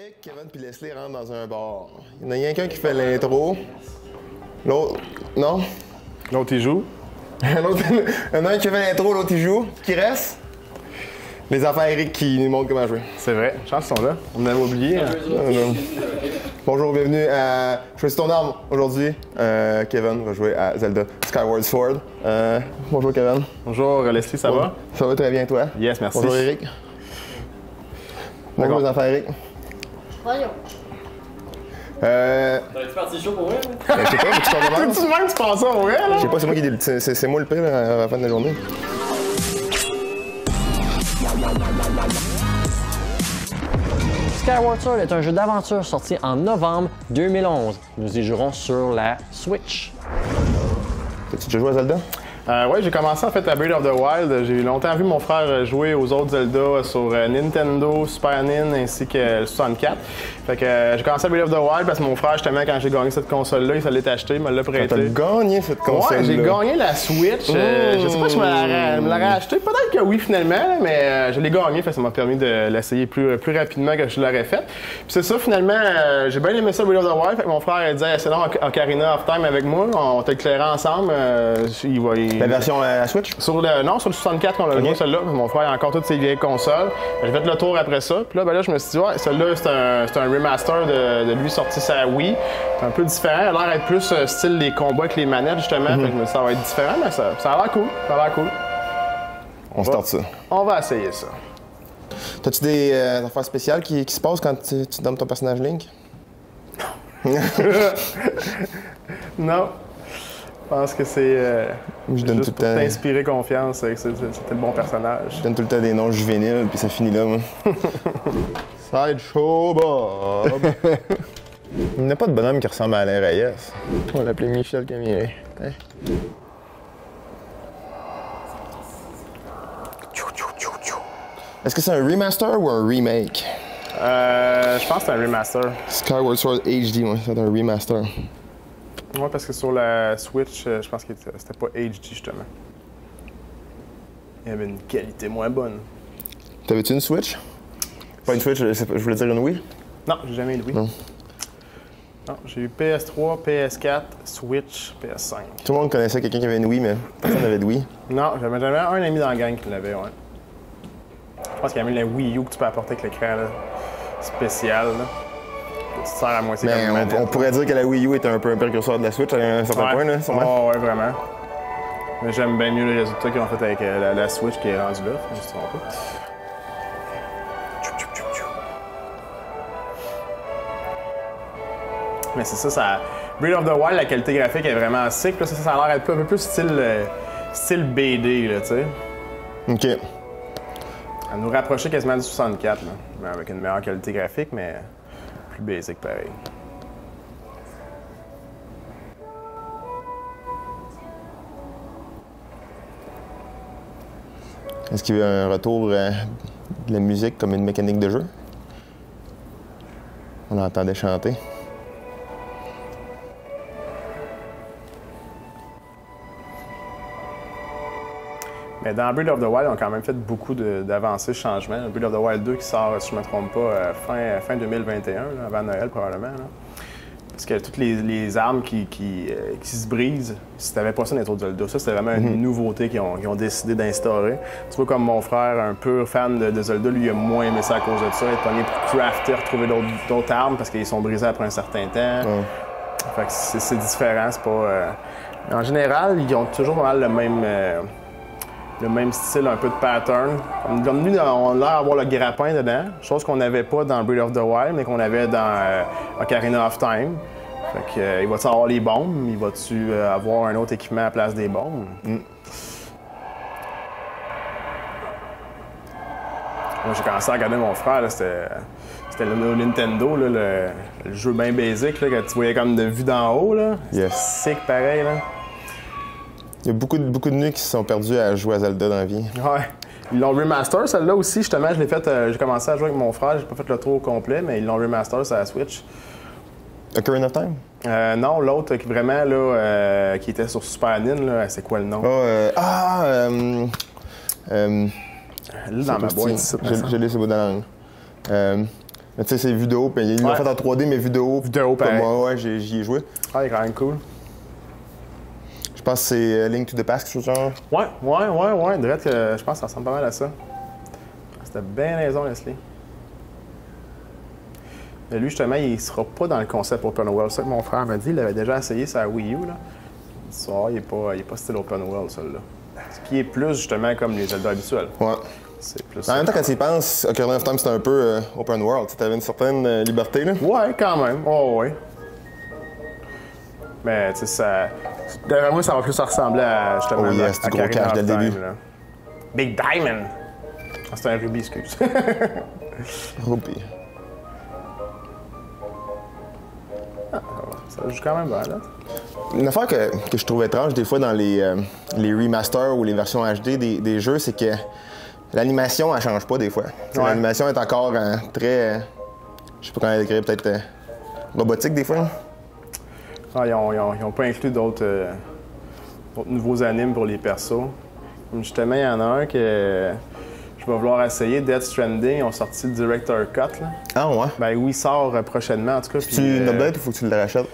Eric, Kevin puis Leslie rentrent dans un bar. Il y en a quelqu'un qui fait l'intro. L'autre. Non? L'autre, il joue. Il y en a un qui fait l'intro, l'autre il joue. Qui reste? Les enfants Eric qui nous montrent comment jouer. C'est vrai, je pense qu'ils sont là. On avait oublié. Bonjour, bienvenue à Choisis ton arme. Aujourd'hui, Kevin va jouer à Zelda Skyward Sword. Bonjour Kevin. Bonjour Leslie, ça va? Ça va très bien toi? Yes, merci. Bonjour Eric. Bonjour les enfants Eric. Voyons. T'as-tu parti chaud pour vrai? Je sais pas, tu t'en demandes? C'est même que tu penses ça, ouais, là? Je sais pas, c'est moi qui c'est moi le prix là, à la fin de la journée. Skyward Sword est un jeu d'aventure sorti en novembre 2011. Nous y jouerons sur la Switch. T'as-tu déjà joué à Zelda? Ouais, j'ai commencé en fait à Breath of the Wild. J'ai longtemps vu mon frère jouer aux autres Zelda sur Nintendo, Super Nintendo ainsi que le 64. Fait que j'ai commencé à Breath of the Wild parce que mon frère, justement, quand j'ai gagné cette console-là, il se l'est acheté, il me l'a prêté. T'as gagné cette console-là? Ouais, j'ai gagné la Switch. Je sais pas si je me l'aurais acheté. Peut-être que oui, finalement, là, mais je l'ai gagné. Fait que ça m'a permis de l'essayer plus rapidement que je l'aurais fait. Puis c'est ça, finalement, j'ai bien aimé ça, Breath of the Wild. Fait que mon frère il disait, c'est là, Ocarina of Time avec moi. On t'éclairait ensemble. La version Switch? Sur le 64 qu'on a joué, celle-là. Mon frère a encore toutes ses vieilles consoles. J'ai fait le tour après ça. Puis là, je me suis dit, ouais, celle-là, c'est un remaster de lui sorti sa Wii. C'est un peu différent. Elle a l'air d'être plus style les combats avec les manettes, justement. Fait que je me dis, ça va être différent, mais ça a l'air cool. Ça a l'air cool. On starte ça. On va essayer ça. T'as-tu des affaires spéciales qui se passent quand tu donnes ton personnage Link? Non. Je pense que c'est juste pour t'inspirer confiance que c'était le bon personnage. Je donne tout le temps des noms juvéniles, puis ça finit là, moi. Sideshow Bob! Il n'y a pas de bonhomme qui ressemble à Alain Reyes. On va l'appeler Michel Camillé. Hein? Est-ce que c'est un remaster ou un remake? Je pense que c'est un remaster. Skyward Sword HD, ouais, c'est un remaster. Ouais, parce que sur la Switch, je pense que c'était pas HD, justement. Il y avait une qualité moins bonne. T'avais-tu une Switch? Pas une Switch, je voulais dire une Wii? Non, j'ai jamais eu de Wii. Non, j'ai eu PS3, PS4, Switch, PS5. Tout le monde connaissait quelqu'un qui avait une Wii, mais personne n'avait de Wii. Non, j'avais jamais un ami dans la gang qui l'avait, ouais. Je pense qu'il y a même la Wii U que tu peux apporter avec l'écran là, spécial. Là. Tu te sers à moitié comme une manette. On pourrait dire que la Wii U est un peu un précurseur de la Switch à un certain point, là, sûrement. Oh, ouais, vraiment. Mais j'aime bien mieux les résultats qu'ils ont fait avec la Switch qui est rendue là, je me suis trompé. Mais c'est ça, Breath of the Wild, la qualité graphique est vraiment sick. Là, ça a l'air d'être un peu plus style BD, là, tu sais. OK. À nous rapprocher quasiment du 64, là. Mais avec une meilleure qualité graphique, mais plus basic pareil. Est-ce qu'il y a eu un retour de la musique comme une mécanique de jeu? On l'entendait chanter. Mais dans Breath of the Wild, on a quand même fait beaucoup d'avancées, de changements. Breath of the Wild 2 qui sort, si je ne me trompe pas, fin 2021, là, avant Noël probablement. Là. Parce que toutes les armes qui se brisent, si tu n'avais pas ça dans les autres Zelda, ça c'était vraiment une nouveauté qu'ils ont décidé d'instaurer. Tu vois, comme mon frère, un pur fan de Zelda, lui il a moins aimé ça à cause de ça. Il est pogné pour crafter, retrouver d'autres armes parce qu'ils sont brisés après un certain temps. Fait que c'est différent, c'est pas... En général, ils ont toujours pas mal le même style, un peu de pattern. Comme lui, on a l'air d'avoir le grappin dedans, chose qu'on n'avait pas dans Breath of the Wild, mais qu'on avait dans Ocarina of Time. Fait que, il va-tu avoir les bombes? Il va-tu avoir un autre équipement à la place des bombes? Moi, j'ai commencé à regarder mon frère, c'était le Nintendo, là, le jeu bien basic, là, que tu voyais comme de vue d'en haut. Là. Yes. Sick pareil. Là. Il y a beaucoup de nuits qui se sont perdus à jouer à Zelda dans la vie. Ouais. Ils l'ont remaster, celle-là aussi, justement. Je l'ai fait, j'ai commencé à jouer avec mon frère, j'ai pas fait le tour au complet, mais ils l'ont remaster sur la Switch. Ocarina of Time? Non, l'autre qui vraiment, là, qui était sur Super Nintendo, là, c'est quoi le nom? Là, dans ma boîte ici. Je l'ai sur le bout de la langue. Mais tu sais, c'est vu de haut, puis ils l'ont fait en 3D, mais vu de haut. Vu de haut, comme pareil. moi, ouais, j'y ai joué. Ah, il est quand même cool. Je pense que c'est Link to the Past, quelque chose genre. Ouais. Direct, je pense que ça ressemble pas mal à ça. C'était bien raison, Leslie. Mais lui, justement, il sera pas dans le concept Open World. C'est ça que mon frère m'a dit. Il avait déjà essayé sa Wii U, là. Ça, il est pas style Open World, celui-là. Ce qui est plus, justement, comme les Zelda habituels. Ouais. C'est plus En même temps, quand tu y penses, Ocarina of Time, c'était un peu Open World. Tu avais une certaine liberté, là. Ouais, quand même. Oh, ouais. Mais, tu sais, ça... Derrière moi, ça va plus ressembler à, justement, Oh yes, à du gros cash dès le début. là. Big Diamond! Ah, c'est un rubis, excuse. Ruby. Ça joue quand même bien, là. Une affaire que je trouve étrange des fois dans les remasters ou les versions HD des jeux, c'est que l'animation, elle change pas des fois. Ouais. L'animation est encore très... je sais pas comment elle décrire, peut-être robotique des fois. Ah, ils ont pas inclus d'autres nouveaux animes pour les persos. Comme justement, il y en a un que je vais vouloir essayer, Death Stranding. Ils ont sorti le Director Cut, là. Ah ouais? Ben oui, il sort prochainement, en tout cas. Tu l'updates ou faut que tu le rachètes?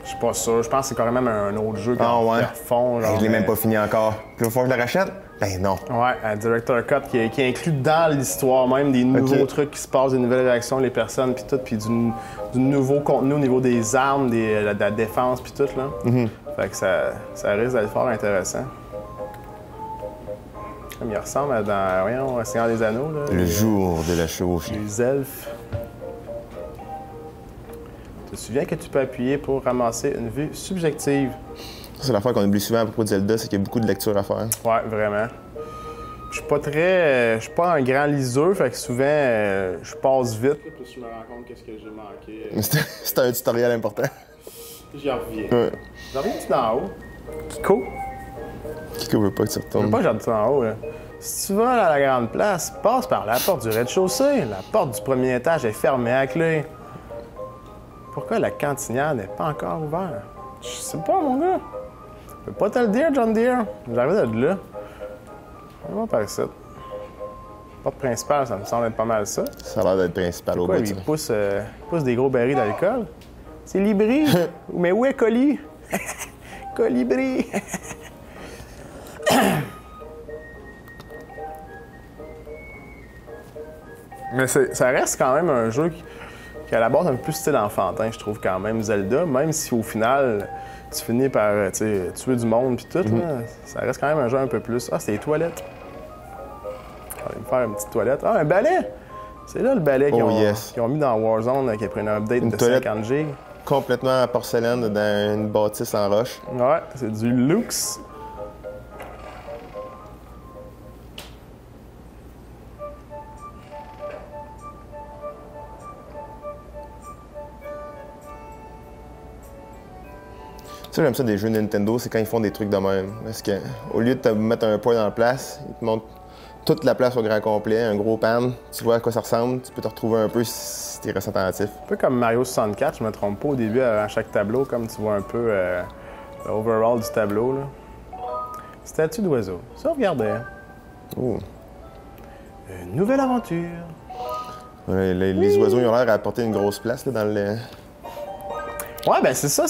Je suis pas sûr. Je pense que c'est carrément un autre jeu Ah ouais? fond. Je l'ai même pas fini encore. Puis il va falloir que je le rachète? Ben non. Ouais, un Director Cut qui inclut dans l'histoire même des nouveaux trucs qui se passent, des nouvelles réactions, les personnes, puis tout, puis du nouveau contenu au niveau des armes, de la défense, puis tout, là. Fait que ça risque d'être fort intéressant. Comme il ressemble à dans, voyons, Seigneur des Anneaux, là. Le jour de la chevauchée. Les elfes. Tu te souviens que tu peux appuyer pour ramasser une vue subjective? Ça, c'est l'affaire qu'on oublie souvent à propos de Zelda, c'est qu'il y a beaucoup de lecture à faire. Ouais, vraiment. Je suis pas je suis pas un grand liseur, fait que souvent, je passe vite. Puis je me rends compte qu'est-ce que j'ai manqué. Mais c'était un tutoriel important. J'y reviens. Ouais. J'y reviens-tu d'en haut? Kiko? Kiko veut pas que tu Je veux retournes. pas que j'aille en haut, là. Si tu vas à la grande place, passe par la porte du rez-de-chaussée. La porte du premier étage est fermée à clé. Pourquoi la cantinière n'est pas encore ouverte? Je sais pas, mon gars. Je peux pas te le dire, John Deere. J'arrive de là. On va par ici. Porte principale, ça me semble être pas mal ça. Ça a l'air d'être principal au Pourquoi bout de il ça. pousse des gros barils d'alcool? C'est Libri! Mais où est Colis? Colibri! Mais ça reste quand même un jeu qui à la base un peu plus style enfantin, je trouve quand même, Zelda, même si au final, tu finis par tuer du monde puis tout, là, ça reste quand même un jeu un peu plus... Ah, c'est les toilettes. Je vais me faire une petite toilette. Ah, un balai! C'est là le balai qu'ils ont mis dans Warzone, qui a pris un update de 50 G. Complètement en porcelaine dans une bâtisse en roche. Ouais, c'est du luxe. Ça, j'aime ça des jeux Nintendo, c'est quand ils font des trucs de même. Parce que au lieu de te mettre un point dans la place, ils te montrent toute la place au grand complet, un gros pan, tu vois à quoi ça ressemble, tu peux te retrouver un peu si t'es resté attentif. Un peu comme Mario 64, je me trompe pas, au début, à chaque tableau, comme tu vois un peu l'overall du tableau. Là. Statue d'oiseau. Ça, regardez. Oh. Une nouvelle aventure. Ouais, les oiseaux, ils ont l'air à apporter une grosse place là, dans le... Ouais, ben c'est ça.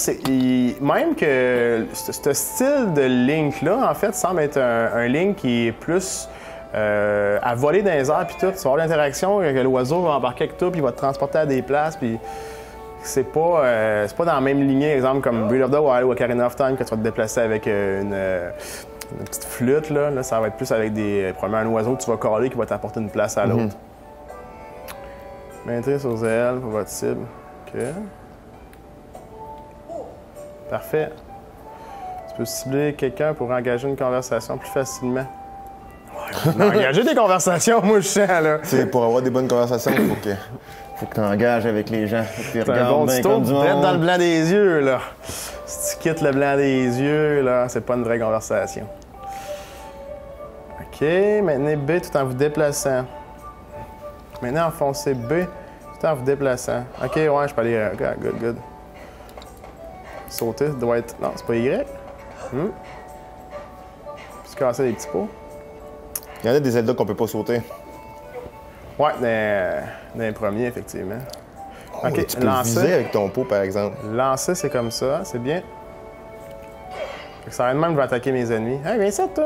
Même que ce style de Link-là, en fait, semble être un Link qui est plus à voler dans les airs, puis tout. Tu vas avoir l'interaction que l'oiseau va embarquer avec toi, puis il va te transporter à des places, puis c'est pas dans la même lignée, exemple, comme Breath of the Wild ou Ocarina of Time, que tu vas te déplacer avec une petite flûte. Là, ça va être plus avec probablement un oiseau que tu vas coller qui va t'apporter une place à l'autre. Maîtrise aux ailes pour votre cible. OK. Parfait. Tu peux cibler quelqu'un pour engager une conversation plus facilement. Ouais, engager des conversations, moi je sens, là. Tu sais, pour avoir des bonnes conversations, il faut que tu engages avec les gens. C'est un bon petit tour, direct dans le blanc des yeux, là. Si tu quittes le blanc des yeux, là, c'est pas une vraie conversation. OK, maintenez B tout en vous déplaçant. Maintenant, enfoncez B tout en vous déplaçant. OK, ouais, je peux aller... good. Sauter, ça doit être... Non, c'est pas Y. Puis se casser des petits pots. Il y en a des Zelda qu'on peut pas sauter. Ouais, dans les premiers, effectivement. Oh, OK, tu peux le viser avec ton pot, par exemple. Lancer, c'est comme ça, c'est bien. Fait que ça arrête même, je vais attaquer mes ennemis. Hey, viens ça, toi!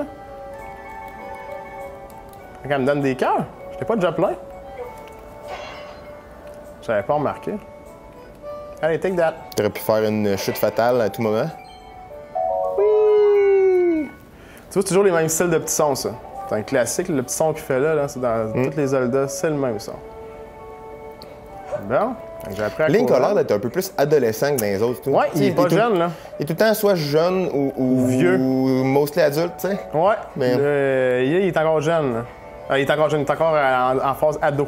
Fait qu'elle me donne des cœurs. Je t'ai pas déjà plein. J'avais pas remarqué. Allez, take that. Tu aurais pu faire une chute fatale à tout moment. Oui! Tu vois, toujours les mêmes styles de petits sons, ça. C'est un classique, le petit son qu'il fait là c'est dans toutes les Zelda, c'est le même son. Bon, j'ai appris à Link a courir. l'air d'être un peu plus adolescent que dans les autres. Tout. Ouais, il est pas jeune, là. Il est tout le temps soit jeune ou vieux. Ou mostly adulte, tu sais. Ouais, Mais- il est encore jeune, là. Il est encore jeune, il est encore en phase ado.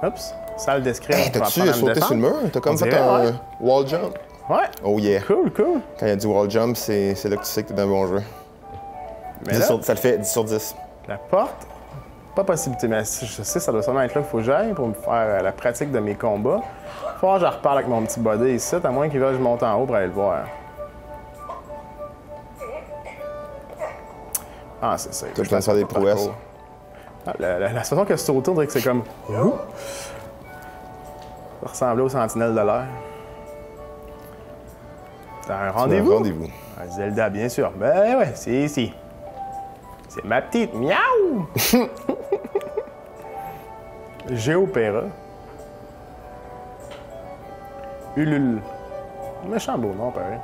Oups, salle d'escrime. Hey, t'as-tu sauté sur le mur? T'as comme On fait dirait, un ouais. wall jump? Ouais, Oh yeah. cool. Quand il y a du wall jump, c'est là que tu sais que t'es dans un bon jeu. Mais là, Ça le fait 10 sur 10. la porte, pas possibilité, mais je sais, ça doit sûrement être là qu'il faut que j'aille pour me faire la pratique de mes combats. Faut que je reparle avec mon petit body ici, à moins qu'il veuille que je monte en haut pour aller le voir. Ah, c'est ça. T'as besoin de faire des prouesses. Ah, la façon que c'est autour, on dirait que c'est comme... Ça ressemblait aux sentinelles de l'air. C'est un rendez-vous? Rendez-vous. Ah, Zelda, bien sûr. Ben ouais, c'est ici. C'est ma petite. Miaou! Géopéra. Ulule. Méchant beau nom, pareil.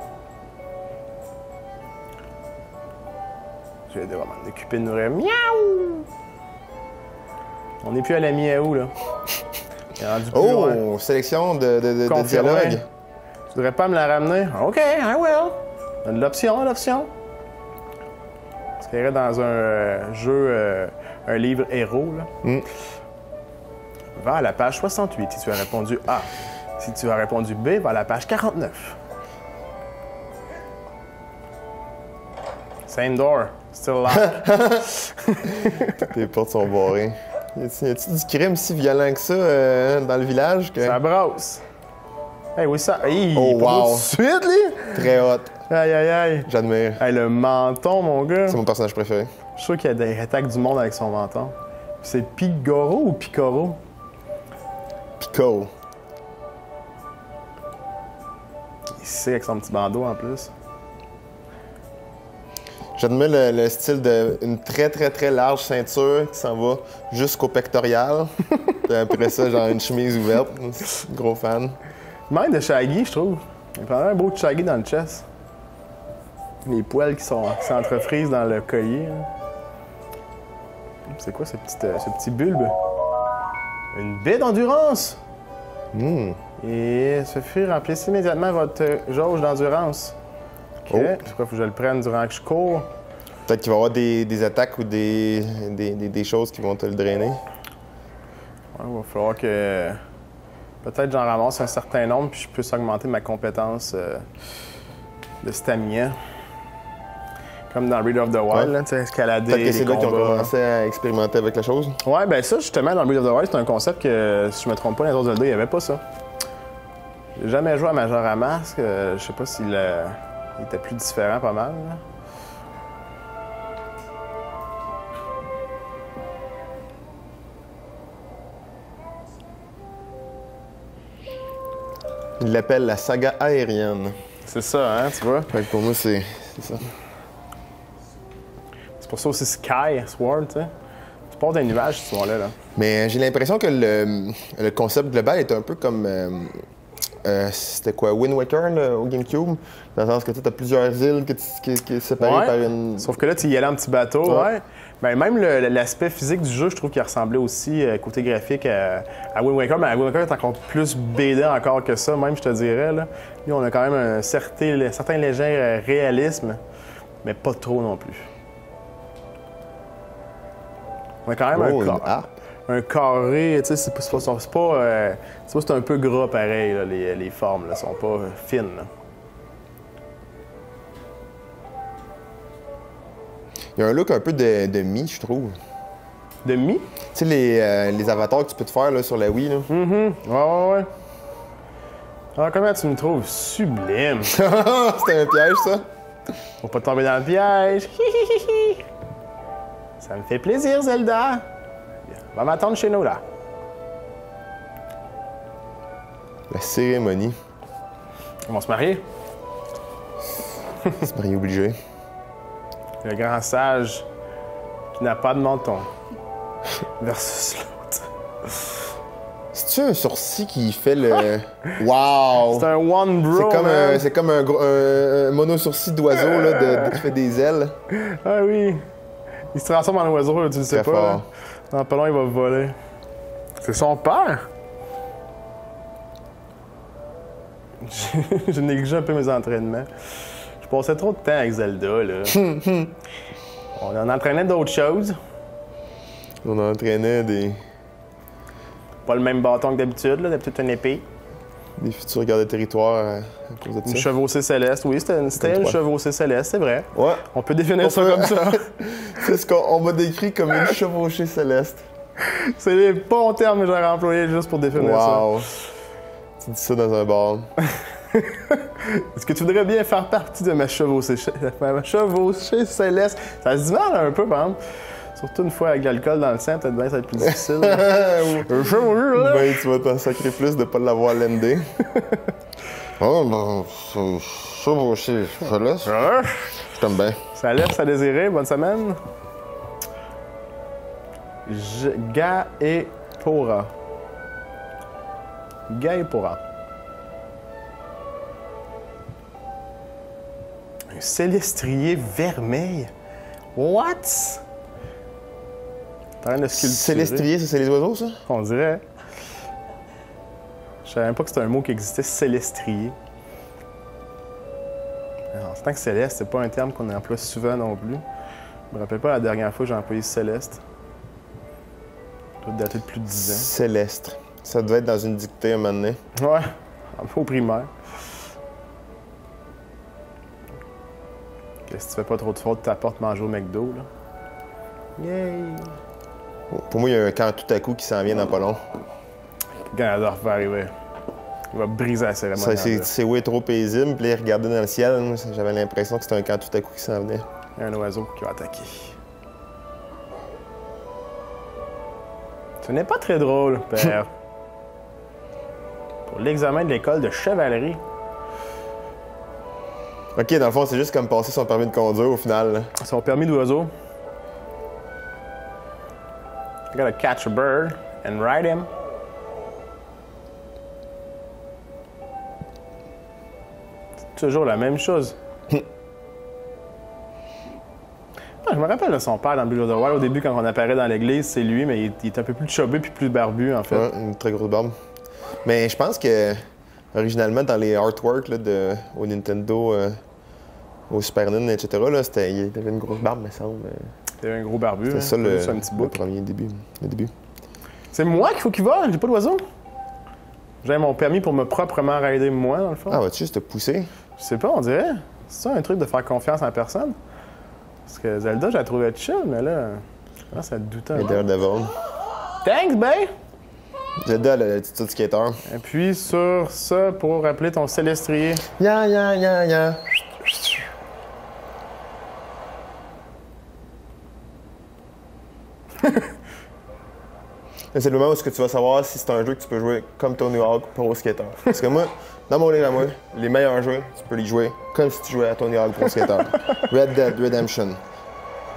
Je vais devoir m'en occuper de nourrir. Miaou! On n'est plus à la miaou, là. Il est rendu plus loin. Oh, sélection de Confirmé. dialogue. Tu voudrais pas me la ramener? OK, I will. On a de l'option. Parce qu'il irait dans un jeu, un livre héros, là. Va à la page 68 si tu as répondu A. Si tu as répondu B, va à la page 49. Same door. Still locked. Les portes sont barrées. Y a-t-il du crime si violent que ça dans le village? Que... Ça brosse. Hey, oui, ça. Hey, Oh, pas beau wow. tout de suite, lui. Très hot. Aïe. J'admire. Hey, le menton, mon gars. C'est mon personnage préféré. Je suis sûr qu'il y a des attaques du monde avec son menton. C'est Pigoro ou Picoro? Pico. Il sait avec son petit bandeau en plus. J'admire le style d'une très large ceinture qui s'en va jusqu'au pectoral. Puis après ça, genre une chemise ouverte. Gros fan. Même de Shaggy, je trouve. Il prendrait un beau de Shaggy dans le chest. Les poils qui s'entrefrisent dans le collier. Hein. C'est quoi ce petit bulbe? Une baie d'endurance! Et ce fait remplissez immédiatement votre jauge d'endurance. OK. Oh. Pourquoi faut que je le prenne durant que je cours? Peut-être qu'il va y avoir des attaques ou des choses qui vont te le drainer. Ouais, il va falloir que... Peut-être j'en ramasse un certain nombre puis je puisse augmenter ma compétence de stamina. Comme dans Breath of the Wild, Ouais. là, tu sais, escalader, Peut-être que c'est les là qu'ils ont combats. commencé à expérimenter avec la chose. Ouais, ben ça, justement, dans Breath of the Wild, c'est un concept que, si je me trompe pas, dans les autres Zelda, il n'y avait pas ça. J'ai jamais joué à Majora Mask. Je sais pas s'il il était plus différent pas mal. Là. Ils l'appellent la saga aérienne. C'est ça, hein, tu vois? Fait que pour moi, c'est ça. C'est pour ça aussi Sky Sword, tu sais. Tu portes des nuages, ce soir-là. Là. Mais j'ai l'impression que le concept global est un peu comme... c'était quoi, Wind Waker là, au GameCube? Dans le sens que tu as plusieurs îles qui sont séparées Ouais. par une... Sauf que là, tu y allais en petit bateau, Ouais. ouais. Ben, même l'aspect physique du jeu, je trouve qu'il ressemblait aussi, côté graphique, à Wind Waker. Mais à Wind Waker, est encore plus BD encore que ça, même, je te dirais. Là. Lui, on a quand même un certain léger réalisme, mais pas trop non plus. On a quand même Oh, une un harpe. un carré, tu sais, c'est un peu gras pareil, là, les formes, là, sont pas fines. Là. Il y a un look un peu de Mi, je trouve. De mi? Tu sais, les avatars que tu peux te faire là, sur la Wii. Là. Ouais. Alors, comment tu me trouves sublime? C'était un piège, ça? Faut pas tomber dans le piège. Ça me fait plaisir, Zelda. On va m'attendre chez nous, là. La cérémonie. Ils vont se marier. Se marier obligé. Le grand sage qui n'a pas de menton versus l'autre. C'est-tu un sourcil qui fait le. Wow! C'est un one bro. C'est comme un mono-sourcil d'oiseau là, qui fait des ailes. Ah oui. Il se transforme en oiseau, là, tu le sais Très pas. fort. Là. Dans pas long, il va voler. C'est son père. J'ai négligé un peu mes entraînements. Je passais trop de temps avec Zelda, là. On en entraînait d'autres choses. On entraînait des Pas le même bâton que d'habitude, là. D'habitude, une épée. futurs gardes de territoire à cause de Une ça. chevauchée céleste. Oui, c'était une toi. chevauchée céleste, c'est vrai. Ouais. On peut définir ça peut- comme ça. C'est ce qu'on m'a décrit comme une chevauchée céleste. C'est les bons termes que j'aurais employés juste pour définir ça. Wow! Tu dis ça dans un bar. Est-ce que tu voudrais bien faire partie de ma chevauchée céleste? Ça se dit mal un peu, par exemple. Surtout une fois avec l'alcool dans le sang, peut-être bien ça va être plus difficile. Ben, tu vas t'en sacrer plus de pas l'avoir lendé. Oh, ben, c'est chevauché céleste. Je t'aime bien. Ça laisse à désirer. Bonne semaine. Gaepora. Gaepora. Un célestrier vermeil. What? T'as rien de sculpturé. Célestrier, ça, c'est les oiseaux, ça? On dirait. Je savais même pas que c'était un mot qui existait, célestrier. Alors, c'est tant que céleste, c'est pas un terme qu'on emploie souvent non plus. Je me rappelle pas la dernière fois que j'ai employé céleste. Ça doit dater de plus de 10 Céleste. Ça devait être dans une dictée un moment donné. ans. Ouais, au primaire. Que si tu fais pas trop de fautes, t'apportes manger au McDo, là. Yay! Pour moi, il y a un camp tout à coup qui s'en vient dans pas long. Ganondorf va arriver. Il va briser la cérémonie. Ça, en deux. c'est ouais, trop paisible. Puis là, il regardait dans le ciel. Moi, j'avais l'impression que c'était un camp tout à coup qui s'en venait. Il y a un oiseau qui va attaquer. Ce n'est pas très drôle, père. Pour l'examen de l'école de chevalerie. Ok, dans le fond, c'est juste comme passer son permis de conduire au final. Là. Son permis d'oiseau. I gotta catch a bird and ride him. C'est toujours la même chose. Ah, je me rappelle de son père dans Breath of the Wild. Au début, quand on apparaît dans l'église, c'est lui, mais il est un peu plus chubby puis plus barbu, en fait. Ouais, une très grosse barbe. Mais je pense que, originalement, dans les artworks là, au Nintendo, au Super Nintendo, etc., là, il avait une grosse barbe, me semble. C'est un gros barbu. C'était hein. ça Juste un petit le bout. premier début. Le début. C'est moi qu'il faut qu'il vole, j'ai pas d'oiseau. J'ai mon permis pour me proprement rider moi, dans le fond. Ah, vas-tu juste te pousser? Je sais pas, on dirait. C'est ça un truc de faire confiance en personne? Parce que Zelda, je la trouvais chill, mais là, ça doutait un Et peu. Daredevil. Thanks, babe! Zelda, l'attitude skater. Et puis sur ça, pour rappeler ton célestrier. Ya, ya, ya, ya. C'est le moment où tu vas savoir si c'est un jeu que tu peux jouer comme Tony Hawk Pro Skater. Parce que moi, dans mon livre à moi, les meilleurs jeux, tu peux les jouer comme si tu jouais à Tony Hawk Pro Skater. Red Dead Redemption,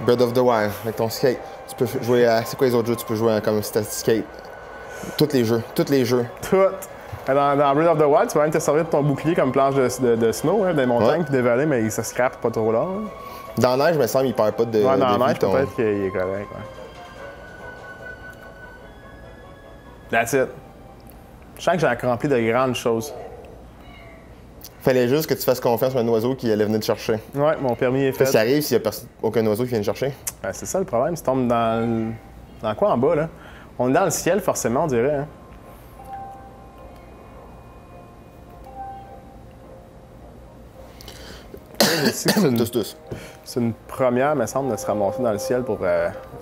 Breath of the Wild, avec ton skate. Tu peux jouer à... C'est quoi les autres jeux que tu peux jouer comme si tu skate? Tous les jeux. Tout! Dans Breath of the Wild, tu vas même te servir de ton bouclier comme planche de snow, hein, des montagnes Ouais. puis des vallées, mais ça scrape pas trop là. Hein. Dans la neige, il me semble, il perd pas de Ouais, dans de la vie, neige, ton- peut-être qu'il est correct. Ouais. That's it. Je sens que j'ai accompli de grandes choses. Fallait juste que tu fasses confiance à un oiseau qui allait venir te chercher. Ouais, mon permis est fait. Qu'est-ce qui arrive s'il n'y a aucun oiseau qui vient te chercher? Ben, c'est ça le problème, tu tombes dans quoi en bas, là? On est dans le ciel, forcément, on dirait. Hein? Aussi, c'est une première, me semble, de se ramasser dans le ciel pour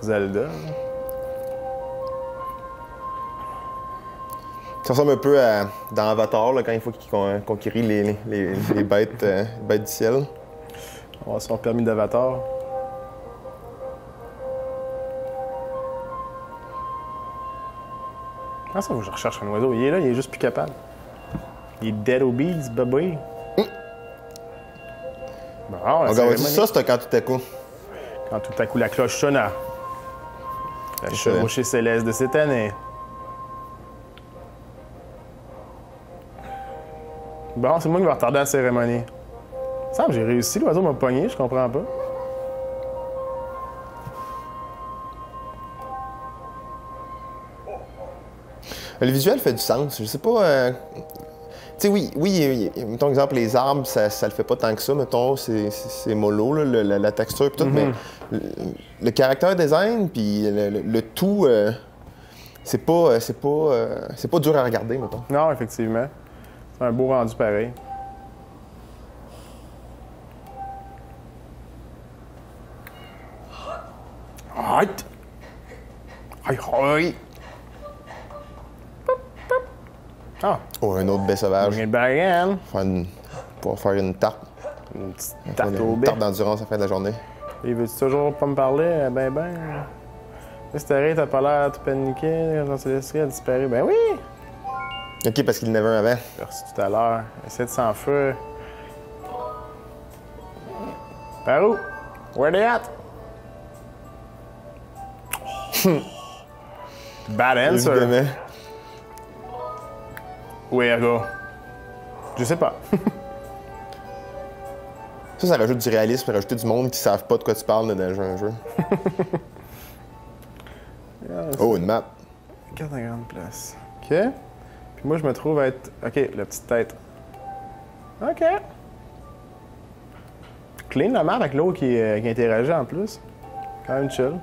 Zelda. Là. Ça ressemble un peu à dans Avatar, là, quand il faut qu'il conquérit les bêtes, bêtes du ciel. On va avoir son permis d'avatar. Ah, ça, faut que je recherche un oiseau. Il est là, il est juste plus capable. Il est dead obese, baby. Bon, la Regarde, cérémonie. ça, c'était quand tout à coup. Quand tout à coup la cloche sonna. La chevauchée céleste de cette année. Bon, c'est moi qui vais retarder la cérémonie. Il me semble que j'ai réussi, l'oiseau m'a pogné, je comprends pas. Le visuel fait du sens. Je sais pas. Tu sais, oui, mettons exemple, les arbres, ça le fait pas tant que ça, mettons, c'est mollo, là, la texture et tout, mais le caractère design, puis le tout, c'est pas dur à regarder, mettons. Non, effectivement. C'est un beau rendu pareil. Arrête! Aïe, aïe! Ah, Oh, un autre baie sauvage. bring it back again. Pour faire une tarte. Une petite Faire tarte au une bec. tarte d'endurance à la fin de la journée. Il veut-tu toujours pas me parler? Ben. Mystère, t'as pas l'air tout paniqué quand Célestia a disparu. Ben oui! Ok, parce qu'il y en avait un avant. J'ai reçu tout à l'heure. Essaie de s'en feu. Par où? Where they at? Bad answer. Évidemment. Where go? Je sais pas. Ça rajoute du réalisme, rajouter du monde qui savent pas de quoi tu parles dans un jeu. Oh, une map. Carte à grande place. OK. Puis moi, je me trouve à être... OK, la petite tête. OK. Clean la map avec l'eau qui interagit en plus. Quand même chill.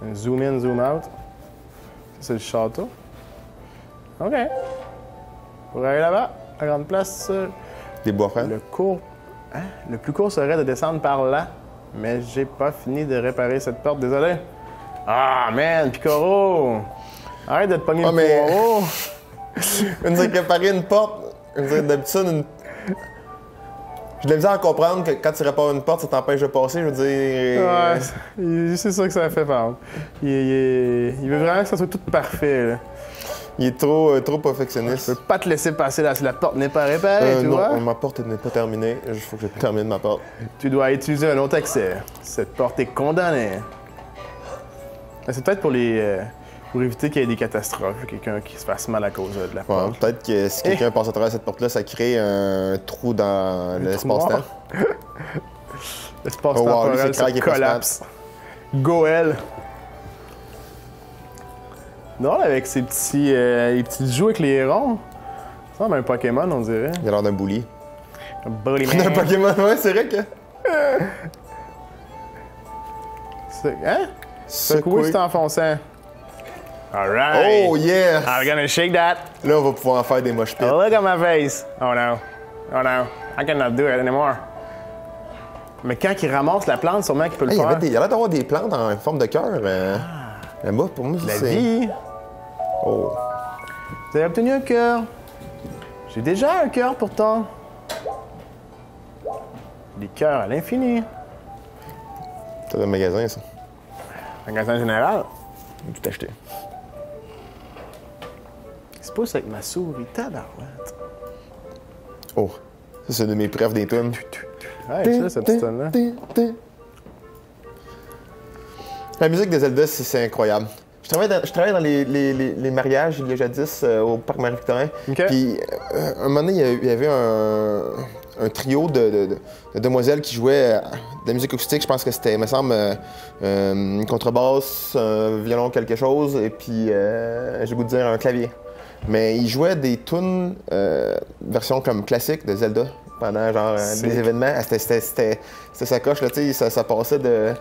Un zoom in, zoom out. Ça, c'est le château. OK. Pour aller là-bas, à grande place, Des bois francs. le court... Hein? Le plus court serait de descendre par là. Mais j'ai pas fini de réparer cette porte, désolé. Ah, man, Picoro! Arrête de te pogner Ah, le mais- poireau! On dirait que réparer une porte, on dirait d'habitude une. J'ai de la misère à comprendre que quand tu répares une porte, ça t'empêche de passer, je veux dire. Ouais, c'est ça que ça fait faire. Il veut vraiment que ça soit tout parfait, là. Il est trop Je perfectionniste. peux pas te laisser passer là si la porte n'est pas réparée, tu non, vois? ma porte n'est pas terminée. Il faut que je termine ma porte. Tu dois utiliser un autre accès. Cette porte est condamnée. Mais c'est peut-être pour éviter qu'il y ait des catastrophes, quelqu'un qui se fasse mal à cause de la Ouais, porte. peut-être que si quelqu'un passe à travers cette porte-là, ça crée un trou dans l'espace-temps. noir. L'espace Oh, wow, lui, temporel c'est crack, se il est pas collapse. Goël. Non, avec ses petits, les petits jouets avec les ronds. Ça ressemble à un Pokémon, on dirait. Il a l'air d'un bully. Un Bully Un Man. Pokémon, ouais, c'est vrai que. Hein? Secouer, c'est enfonçant. Alright. Oh yeah! I'm gonna shake that. Là, on va pouvoir en faire des moches pits. Look at my face. Oh no. Oh no. I cannot do it anymore. Mais quand il ramasse la plante, sûrement qu'il peut le Hey, il y faire. avait il a l'air d'avoir des plantes en forme de cœur. Là-bas, pour moi, La c'est. vie. Oh. Vous avez obtenu un cœur. J'ai déjà un cœur pourtant. Des cœurs à l'infini. C'est un magasin, ça. Magasin général. J'ai tout acheté. Qu'est-ce qui se passe avec ma souris? Tabarouette. Oh. Ça, c'est une de mes preuves des tunes. Ouais, c'est ça, cette petite tonne-là. La musique de Zelda, c'est incroyable. Je travaillais dans les mariages il y a jadis au parc Marie-Victorin. OK. Puis, un moment donné, il y avait un trio de demoiselles qui jouaient de la musique acoustique. Je pense que c'était, il me semble, une contrebasse, un violon, quelque chose, et puis, j'ai le goût de dire un clavier. Mais ils jouaient des tunes version comme classique de Zelda pendant genre des événements. C'était sa coche, là, tu sais, ça passait de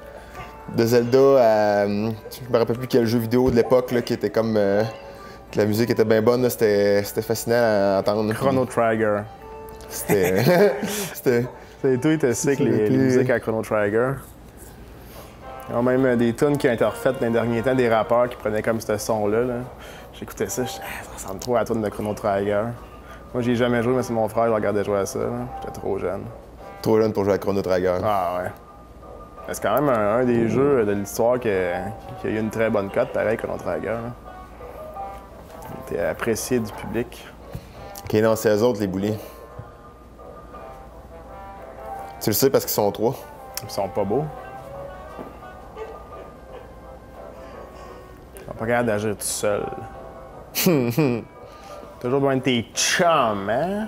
Zelda à. Je me rappelle plus quel jeu vidéo de l'époque là, qui était comme. Que la musique était bien bonne, là, c'était fascinant à entendre. Chrono Trigger. C'était. C'est tout, était sick, les musiques à Chrono Trigger. Ils ont même des tunes qui ont été refaites dans les derniers temps, des rappeurs qui prenaient comme ce son-là. Là. J'écoutais ça, je disais, ça ressemble trop à la tune de Chrono Trigger. Moi, j'y ai jamais joué, mais c'est mon frère, je regardais jouer à ça. J'étais trop jeune. Trop jeune pour jouer à Chrono Trigger. Ah ouais. C'est quand même un des jeux de l'histoire qui a eu une très bonne cote, pareil, Chrono Trigger. Là. Il était apprécié du public. OK, non, c'est eux autres, les bouliers. Tu le sais parce qu'ils sont 3. Ils sont pas beaux. Ils sont pas capables d'agir tout seuls. Toujours besoin de tes chums, hein?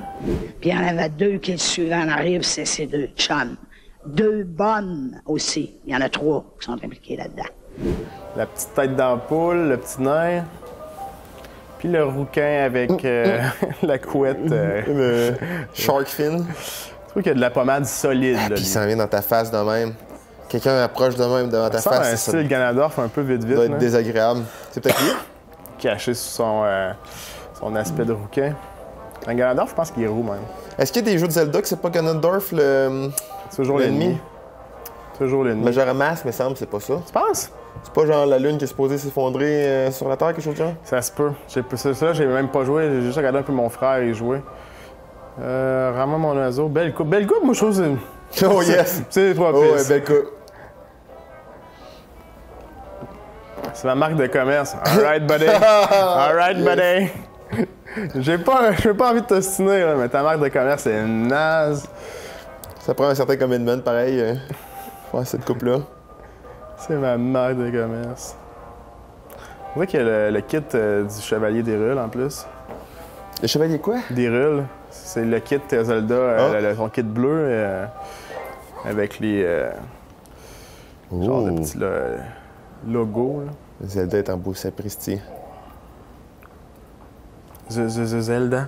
Puis il y en avait 2 qui le suivaient en arrive, c'est ces 2 chums. 2 bonnes aussi. Il y en a 3 qui sont impliqués là-dedans. La petite tête d'ampoule, le petit nain. Puis le rouquin avec la couette. Le shark fin. Je trouve qu'il y a de la pommade solide, là. Puis il s'en vient dans ta face de même. Quelqu'un approche de même devant ta Ça face. a un style Ganondorf un peu vite-vite. Ça doit être là. désagréable. C'est peut-être lui? Caché sous son aspect de rouquin. Un Ganondorf, je pense qu'il est roux, même. Est-ce qu'il y a des jeux de Zelda que c'est pas Ganondorf, Toujours l'ennemi. Toujours l'ennemi. Majora Mask, me semble, c'est pas ça. Tu penses? C'est pas genre la lune qui est supposée s'effondrer sur la Terre, quelque chose de genre? Ça se peut. Ça, j'ai même pas joué. J'ai juste regardé un peu mon frère y jouer. Rends-moi mon oiseau. Belle coupe. Belle coupe, moi, je trouve. Oh yes! C'est les 3 Oh ouais, pistes. belle coupe. C'est ma marque de commerce. Alright, buddy. Alright, buddy. J'ai pas envie de t'ostiner, là, mais ta marque de commerce, c'est naze. Ça prend un certain commitment, pareil. Ouais, cette coupe-là. C'est ma marque de commerce. On voit qu'il y a le kit du Chevalier d'Hyrule, en plus. Le chevalier quoi? D'Hyrule. C'est le kit Zelda, son kit bleu, avec les genre de petits logos. Là. Zelda est en beau sapristi. Zelda.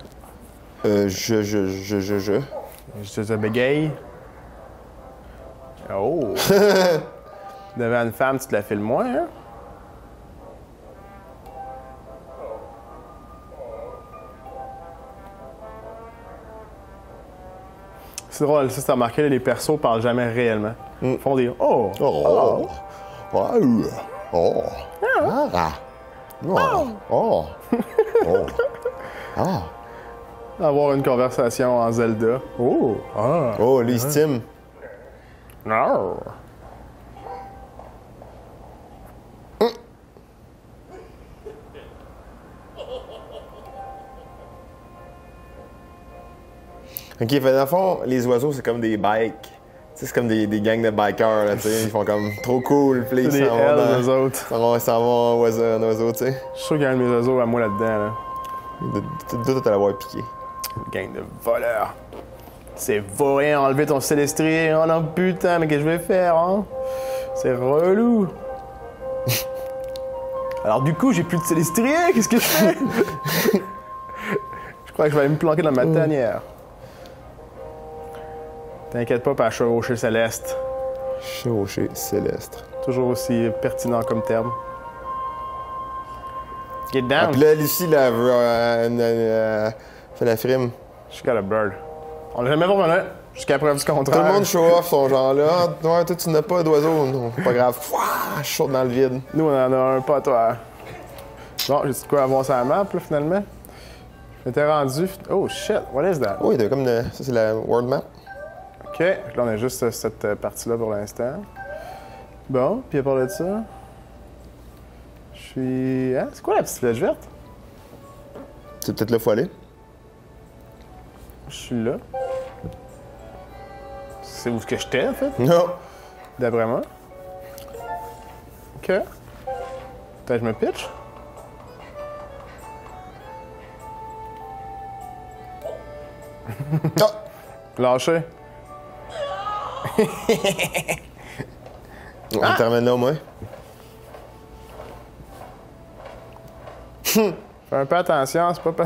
Je bégaye. Oh! Devant une femme, tu te la files moins, hein? C'est drôle, ça, t'as remarqué, là, les persos parlent jamais réellement. Ils font des « Oh! Oh! Oh! Oh! Ah! Oh! Oh! Oh! Ah! » Avoir une conversation en Zelda. « Oh! Ah! Oh, lui, il se time. Non! » OK, fait dans le fond, les oiseaux, c'est comme des bikes. Tu sais, c'est comme des gangs de bikers, là, tu sais. Ils font comme trop cool, puis C'est ils des s'en ailes, vont eux autres. Ils s'en vont en oiseau, tu sais. Je suis sûr qu'il y a un de mes oiseaux à moi là-dedans, là. Tu dois l'avoir piqué. Une gang de voleurs. C'est vaurien, enlever ton célestrier. Oh non, putain, mais qu'est-ce que je vais faire, hein? C'est relou. Alors du coup, j'ai plus de célestrier, qu'est-ce que je fais? Je crois que je vais aller me planquer dans ma tanière. T'inquiète pas, pas chevaucher Céleste. Chevaucher Céleste. Toujours aussi pertinent comme terme. Get Ah, down. puis là, Lucie, là, fait la frime. She got a bird. On l'a jamais revenu jusqu'à preuve du contraire. Tout le monde show off son genre là. Ah, ouais, toi, tu n'as pas d'oiseau. Non, pas grave. Fouah, chaud dans le vide. Nous, on en a un, pas toi. Bon, j'ai dit quoi avoir sa map, là, finalement. Je m'étais rendu. Oh shit, what is that? Oh, il y a comme ça, c'est la world map. OK, là, on a juste cette partie-là pour l'instant. Bon, puis à part de ça, je suis... Hein? C'est quoi la petite flèche verte? C'est peut-être là, faut aller. Je suis là. C'est où ce que j'étais, en fait, Non. d'après moi. OK. Peut-être que je me pitch. Ah! Lâché. On termine là, au moins. Fais un peu attention, c'est pas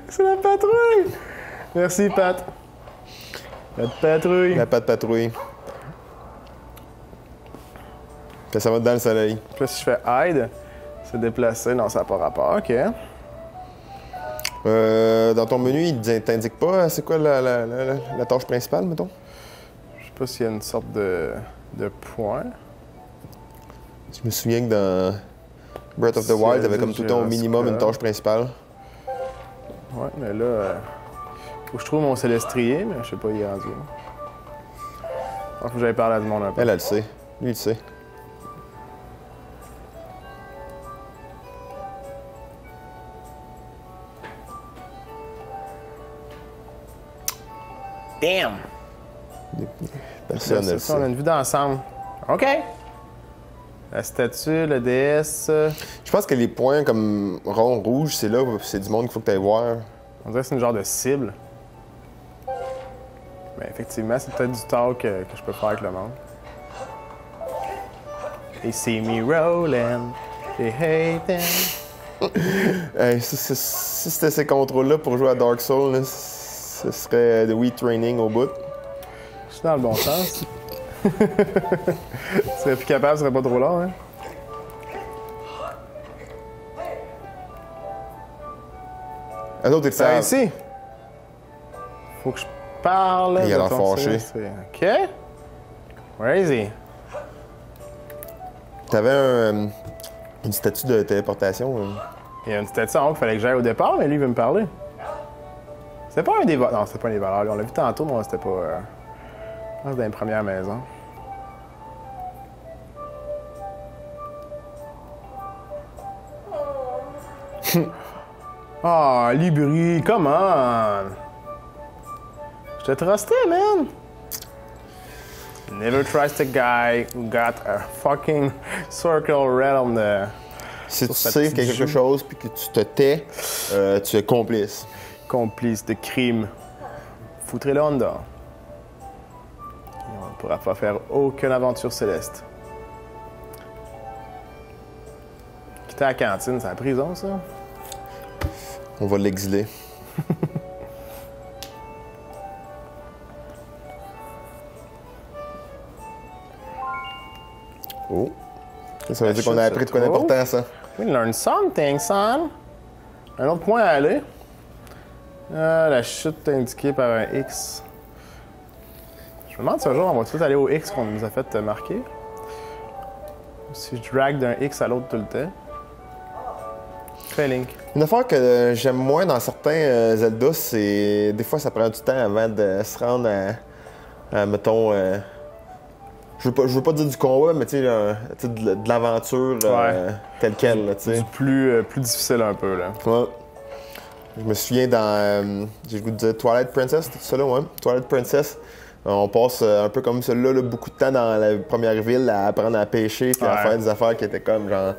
c'est la patrouille! Merci, Pat. La patrouille. La patte patrouille. Puis ça va dans le soleil. Puis là, si je fais hide, se déplacer, non, ça n'a pas rapport. OK. Dans ton menu, il t'indique pas c'est quoi la tâche principale, mettons? Je sais pas s'il y a une sorte de point. Je me souviens que dans Breath of the Wild, t'avais comme tout le temps au minimum une tâche principale. Ouais, mais là, faut que je trouve mon célestrier, mais je sais pas, il est rendu. Faut que j'aille parler à du monde un peu. Elle le sait. Lui, il le sait. Damn! Personne ne le C'est ça, on a sait. une vue d'ensemble. OK! La statue, le DS. Je pense que les points comme rond, rouge, c'est là, c'est du monde qu'il faut que tu ailles voir. On dirait que c'est une genre de cible. Mais effectivement, c'est peut-être du talk que je peux faire avec le monde. They see me rolling, they hate them. Hey, si c'était ces contrôles-là pour jouer à Dark Souls, là, ce serait de Wii Training au bout. Je suis dans le bon sens. Tu serais plus capable, ce serait pas trop long, hein? Un autre, C'est ça ici. Faut que je parle. Il a de l'air ton fâché. CV. OK. Where is he? T'avais une statue de téléportation. Il y a une statue en haut qu'il fallait que j'aille au départ, mais lui, il veut me parler. C'était pas un des voleurs. Non, c'était pas un des voleurs. On l'a vu tantôt, mais c'était pas. Je pense dans les premières maisons. Ah, Libri, come on! Je te trustais, man! Never trust a guy who got a fucking circle red on the... Si tu sa sais petite qu'il y a quelque joue. chose puis que tu te tais, tu es complice. Complice de crime. Foutrez-le en dehors. Et on ne pourra pas faire aucune aventure céleste. Quitter la cantine, c'est la prison, ça? On va l'exiler. Oh. Ça veut dire qu'on a appris de quoi d'important, ça. We learn something, son. Un autre point à aller. La chute indiquée par un X. Je me demande si un jour on va tout aller au X qu'on nous a fait marquer. Si je drag d'un X à l'autre tout le temps. Fais Link. Une affaire que j'aime moins dans certains Zelda, c'est des fois ça prend du temps avant de se rendre à mettons, je veux pas dire du combat, mais tu sais, de l'aventure telle quelle, là, tu sais. Plus difficile un peu, là. Ouais. Je me souviens dans, j'ai le goût de dire Twilight Princess, c'était tout ça là, ouais. Twilight Princess, on passe un peu comme celui-là, là, beaucoup de temps dans la première ville à apprendre à pêcher puis à Ouais. faire des affaires qui étaient comme genre...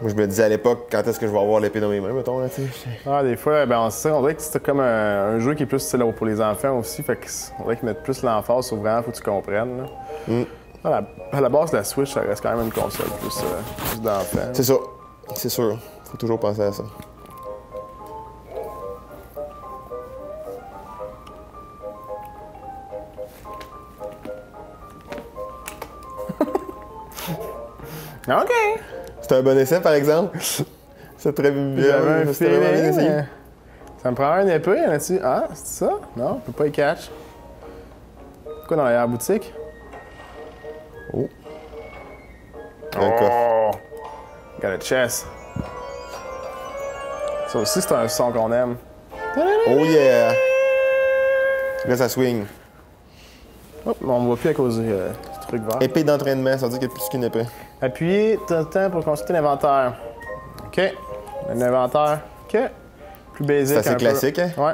Moi, je me disais à l'époque, quand est-ce que je vais avoir l'épée dans mes mains, mettons, là, tu sais. Ah, des fois, ben, on dirait que c'était comme un jeu qui est plus style pour les enfants aussi. Fait qu'on dirait qu'ils mettent plus l'emphase sur vraiment, faut que tu comprennes. Là. À la base, la Switch, ça reste quand même une console plus d'enfants. C'est ça, c'est sûr. Faut toujours penser à ça. OK! C'était un bon essai, par exemple. C'est très bien. J'avais un C'était vraiment bien feeling, essayé. mais ça me prend un épée là-dessus. Ah, c'est ça? Non, on peut pas y catch. Quoi dans l'arrière-boutique? Oh. Un coffre. Oh! Got a chest. Ça aussi, c'est un son qu'on aime. Oh yeah! Là, ça swing. Oh, mais on ne voit plus à cause du truc vert. Épée d'entraînement, ça veut dire qu'il y a plus qu'une épée. Appuyez tout le temps pour consulter l'inventaire. OK. L'inventaire. OK. Plus basique. C'est assez un peu. classique, hein? Ouais.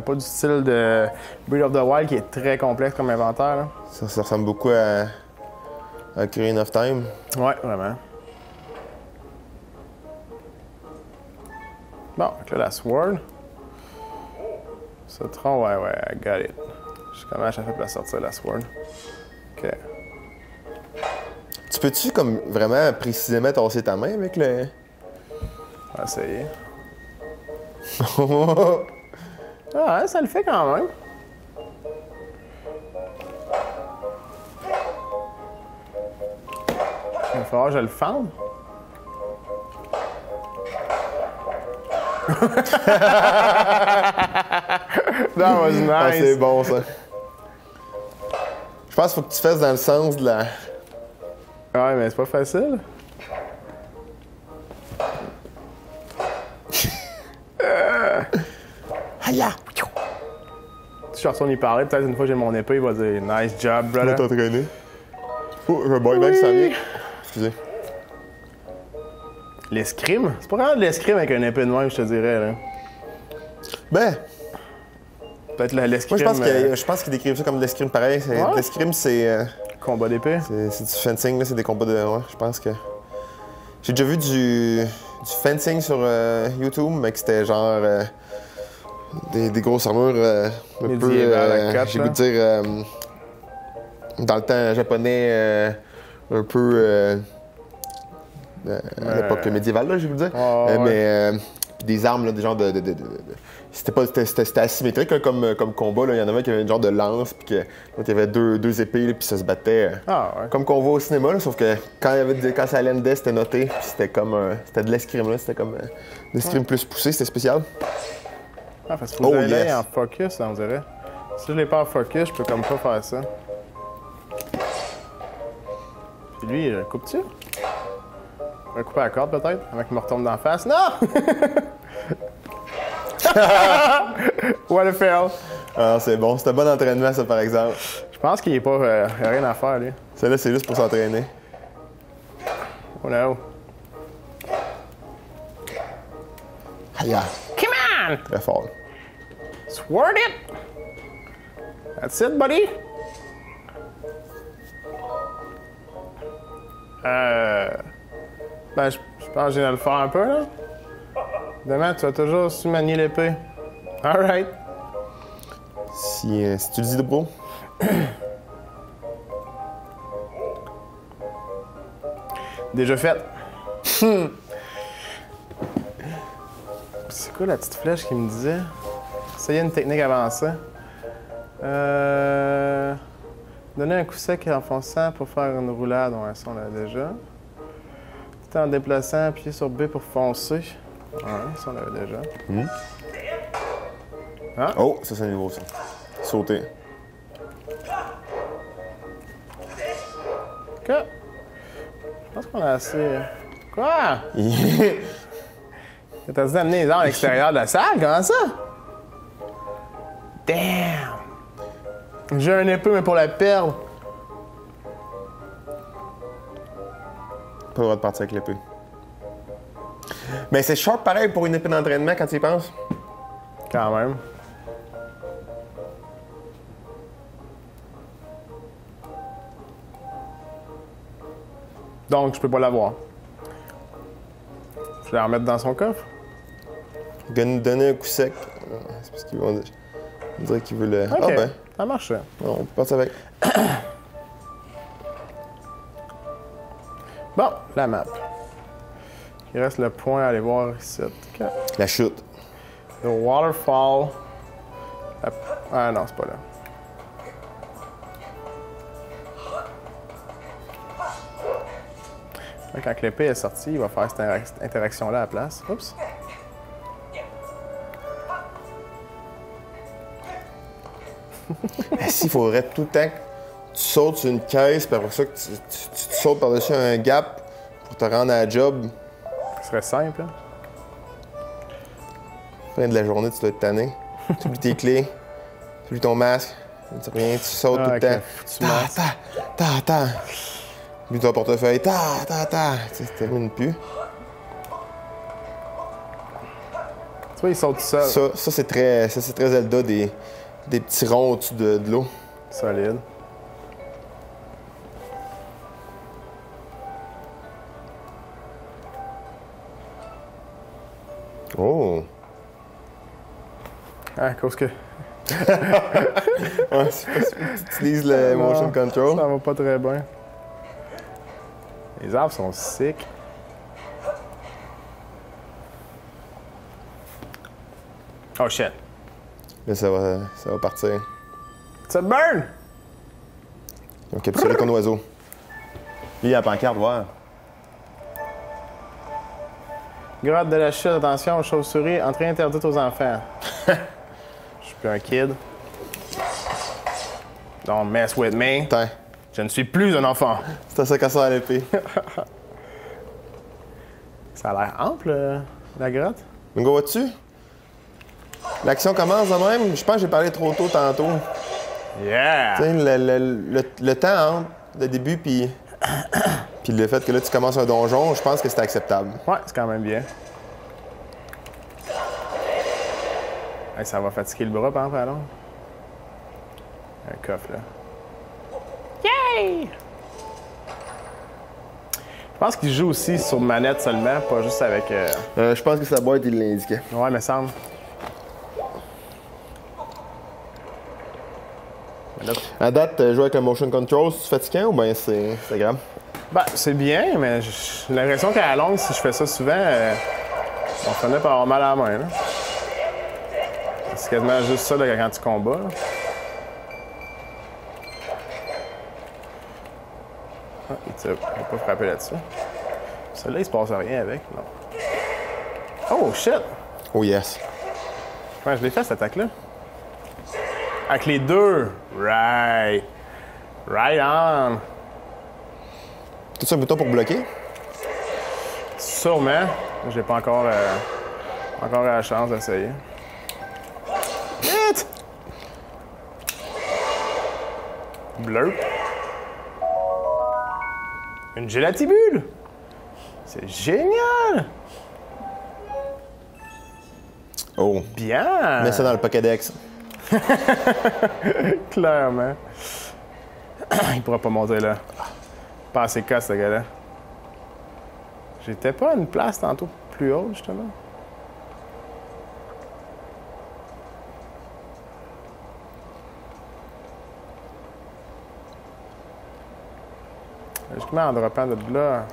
Pas du style de Breath of the Wild qui est très complexe comme inventaire. Là. Ça ressemble beaucoup à Ocarina of Time. Ouais, vraiment. Bon, donc là, la sword. Ce tronc, ouais, I got it. Je sais comment j'ai fait pour la sortir, la sword. OK. Tu peux-tu, comme, vraiment précisément tasser ta main avec le... On va essayer. Ah ouais, ça le fait quand même. Il va falloir que je le fende. That was Ah, nice. c'est bon, ça. Je pense qu'il faut que tu fasses dans le sens de la... Ouais, mais c'est pas facile. Aïe! Tu Si je retourne y parler, peut-être une fois que j'ai mon épée, il va dire nice job, Tu vas brother. t'entraîner. Oh, j'ai un boy bag qui s'en vient. Excusez. L'escrime? C'est pas vraiment de l'escrime avec un épée de même, je te dirais. Là. Ben, Peut-être moi l'escrime. je pense qu'ils décrivent ça comme de l'escrime pareil. Ouais. L'escrime, c'est Combat d'épée. du fencing, là, c'est des combats de. Ouais, je pense que. J'ai déjà vu du fencing sur YouTube, mais que c'était genre des grosses armures un peu. Médiévales à quatre, J'ai goût de dire. Dans le temps japonais, un peu. À l'époque médiévale, là, j'ai goût de dire. Ouais. Mais. Puis des armes, là, des genres de. C'était asymétrique là, comme combat. Là. Il y en avait qui avaient une genre de lance, puis que il y avait deux épées, là, puis ça se battait. Ah ouais. Comme qu'on voit au cinéma, là, sauf que quand ça allait, c'était noté, puis c'était comme. C'était de l'escrime, là. C'était comme. De l'escrime plus poussé, c'était spécial. Ah, parce qu'il faut Oh, que j'aille yes. en focus, on dirait. Si je l'ai pas en focus, je peux comme pas faire ça. Puis lui, coupe-tu? On va couper la corde peut-être, avant qu'il me retombe dans la face. Non! What a fail! Ah, c'est bon. C'était un bon entraînement, ça, par exemple. Je pense qu'il est pas. Il a rien à faire, lui. Celle-là, c'est juste pour s'entraîner. Oh no. Aïe, Come on! très fort. Sword it! That's it, buddy! Ben, je pense que je viens de le faire un peu, là. Demain, tu vas toujours su manier l'épée. Alright. Si tu le dis de bro. Déjà fait. C'est quoi la petite flèche qui me disait? Essayez une technique avancée. Donner un coup sec et enfonçant pour faire une roulade. Ouais, ça, on l'a déjà. Tout en déplaçant, appuyer sur B pour foncer. Ouais, ça, on l'avait déjà. Oh, ça, c'est nouveau, ça. Sauter. OK. Je pense qu'on a assez... Quoi? T'as dit d'amener les armes à l'extérieur de la salle? Comment ça? Damn! J'ai un épée, mais pour la perdre. Pas le droit de partir avec l'épée. Mais c'est sharp pareil pour une épée d'entraînement quand tu y penses. Quand même. Donc, je peux pas l'avoir. Je vais la remettre dans son coffre. Donner un coup sec. C'est parce qu'ils vont dire. On dirait qu'il veut le. OK. Ah ben, Ça marche. on peut partir avec. Bon, la map. Il reste le point à aller voir ici. OK. La chute. The waterfall. Ah non, c'est pas là. Là, quand l'épée est sortie, il va faire cette interaction-là à la place. Oups. S'il faudrait tout le temps que tu sautes sur une caisse, puis après ça, que tu sautes par-dessus un gap pour te rendre à la job, Ce serait simple. Hein? fin de la journée, tu dois être tanné. Tu oublies tes clés, tu oublies ton masque, tu sais rien, tu sautes tout le avec temps. le foutu masque. Ta. Oublie ton portefeuille, ta. Tu sais, ça termine plus. Tu vois, il saute tout seul. Ça c'est très Zelda, des petits ronds au-dessus de l'eau. Solide. Oh! Ah, à cause que Ouais, c'est pas si tu utilises le motion control. ça va pas très bien. Les arbres sont sick. Oh shit. Là, ça va partir. It's a burn! Ils ont capturé ton oiseau. Lui, il a la pancarte, voir. Grotte de la chute, attention aux chauves-souris, entrée interdite aux enfants. Je suis plus un kid. Don't mess with me. Attends, Je ne suis plus un enfant. c'est ça qu'à ça à l'épée. Ça a l'air ample, la grotte. Mungo, vas-tu? L'action commence de même. Je pense que j'ai parlé trop tôt tantôt. Yeah! Tu sais, le temps entre le début puis le fait que là, tu commences un donjon, je pense que c'est acceptable. Ouais, c'est quand même bien. Hey, ça va fatiguer le bras, par exemple, alors. Un coffre, là. Yay! Je pense qu'il joue aussi sur manette seulement, pas juste avec... Je pense que sa boîte, il l'indiquait. Ouais, mais semble. À date, jouer avec le motion control, c'est fatigant ou bien c'est grave? Ben, c'est bien, mais j'ai l'impression qu'à la longue, si je fais ça souvent, on finit par avoir mal à la main. Là. C'est quasiment juste ça là, quand tu combats. Là. Ah, il ne pas frapper là-dessus. Celui-là, il se passe rien avec. Non. Oh, shit! Oh yes. Ouais, je l'ai fait, cette attaque-là. Avec les deux. Right. Right on. Tout un bouton pour bloquer? Sûrement. J'ai pas encore la chance d'essayer. Vite! Bleu. Une gélatibule! C'est génial! Oh. Bien! Mets ça dans le Pokédex. Clairement. Il pourra pas monter là. Pas assez casse, ce gars-là. J'étais pas à une place tantôt plus haute, justement. Logiquement, en droppant de là,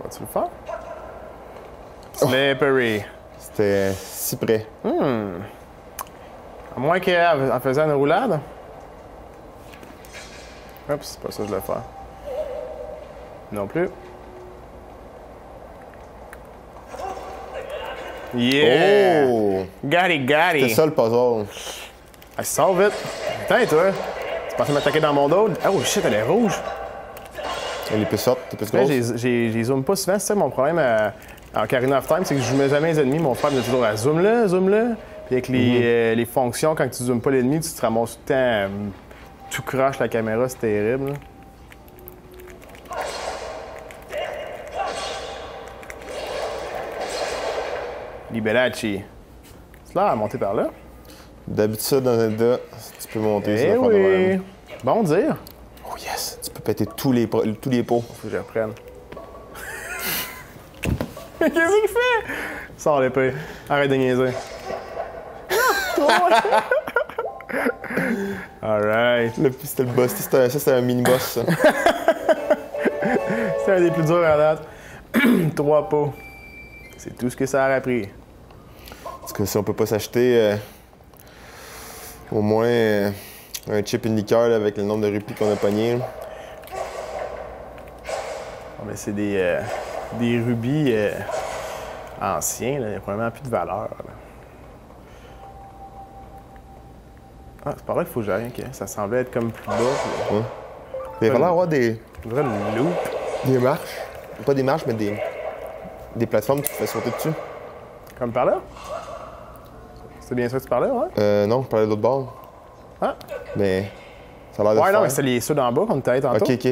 vas-tu le faire? Slippery. C'était si près. À moins qu'en faisant une roulade. Oups, c'est pas ça que je voulais faire. Non plus. Yeah! Oh! Got it, got C'est it! ça le puzzle. I solve it! Putain, toi! Tu pensais m'attaquer dans mon dos? Oh shit, elle est rouge! Elle est plus forte, elle est plus Là, grosse. j'ai zoome pas souvent, c'est ça mon problème en Ocarina of Time, c'est que je mets jamais les ennemis. Mon frère me dit toujours zoom-le, zoom-le. Puis avec les fonctions, quand tu zoomes pas l'ennemi, tu te ramasses tout le temps. Tu craches la caméra, c'est terrible. Là. Libellacci. C'est là à monter par là? D'habitude, dans Zelda, tu peux monter sur Eh la forme de oui! même. Bon dire! Oh yes! Tu peux péter tous les pots. Faut que je reprenne. Qu'est-ce qu'il fait? Sors l'épée. Arrête de niaiser. Alright. C'était le boss. Ça, c'était un mini-boss, ça. C'est un des plus durs à date. 3 pots. C'est tout ce que ça a appris. Parce que si on peut pas s'acheter au moins un chip, une liqueur là, avec le nombre de rupies qu'on a pogné. Oh, mais c'est des rubis anciens. Là. Il n'y a probablement plus de valeur. Là. Ah, c'est par là qu'il faut que j'aille. Okay. Ça semblait être comme plus bas. Puis... Ouais. Il va falloir avoir des Une loupe. marches. Pas des marches, mais des plateformes que tu fais sauter dessus. Comme par là? C'est bien ça que tu parlais, ouais? Non, je parlais de l'autre bord. Ah. Mais ça a l'air de Ouais, faire. non, mais c'est ceux d'en bas qu'on était tantôt. OK.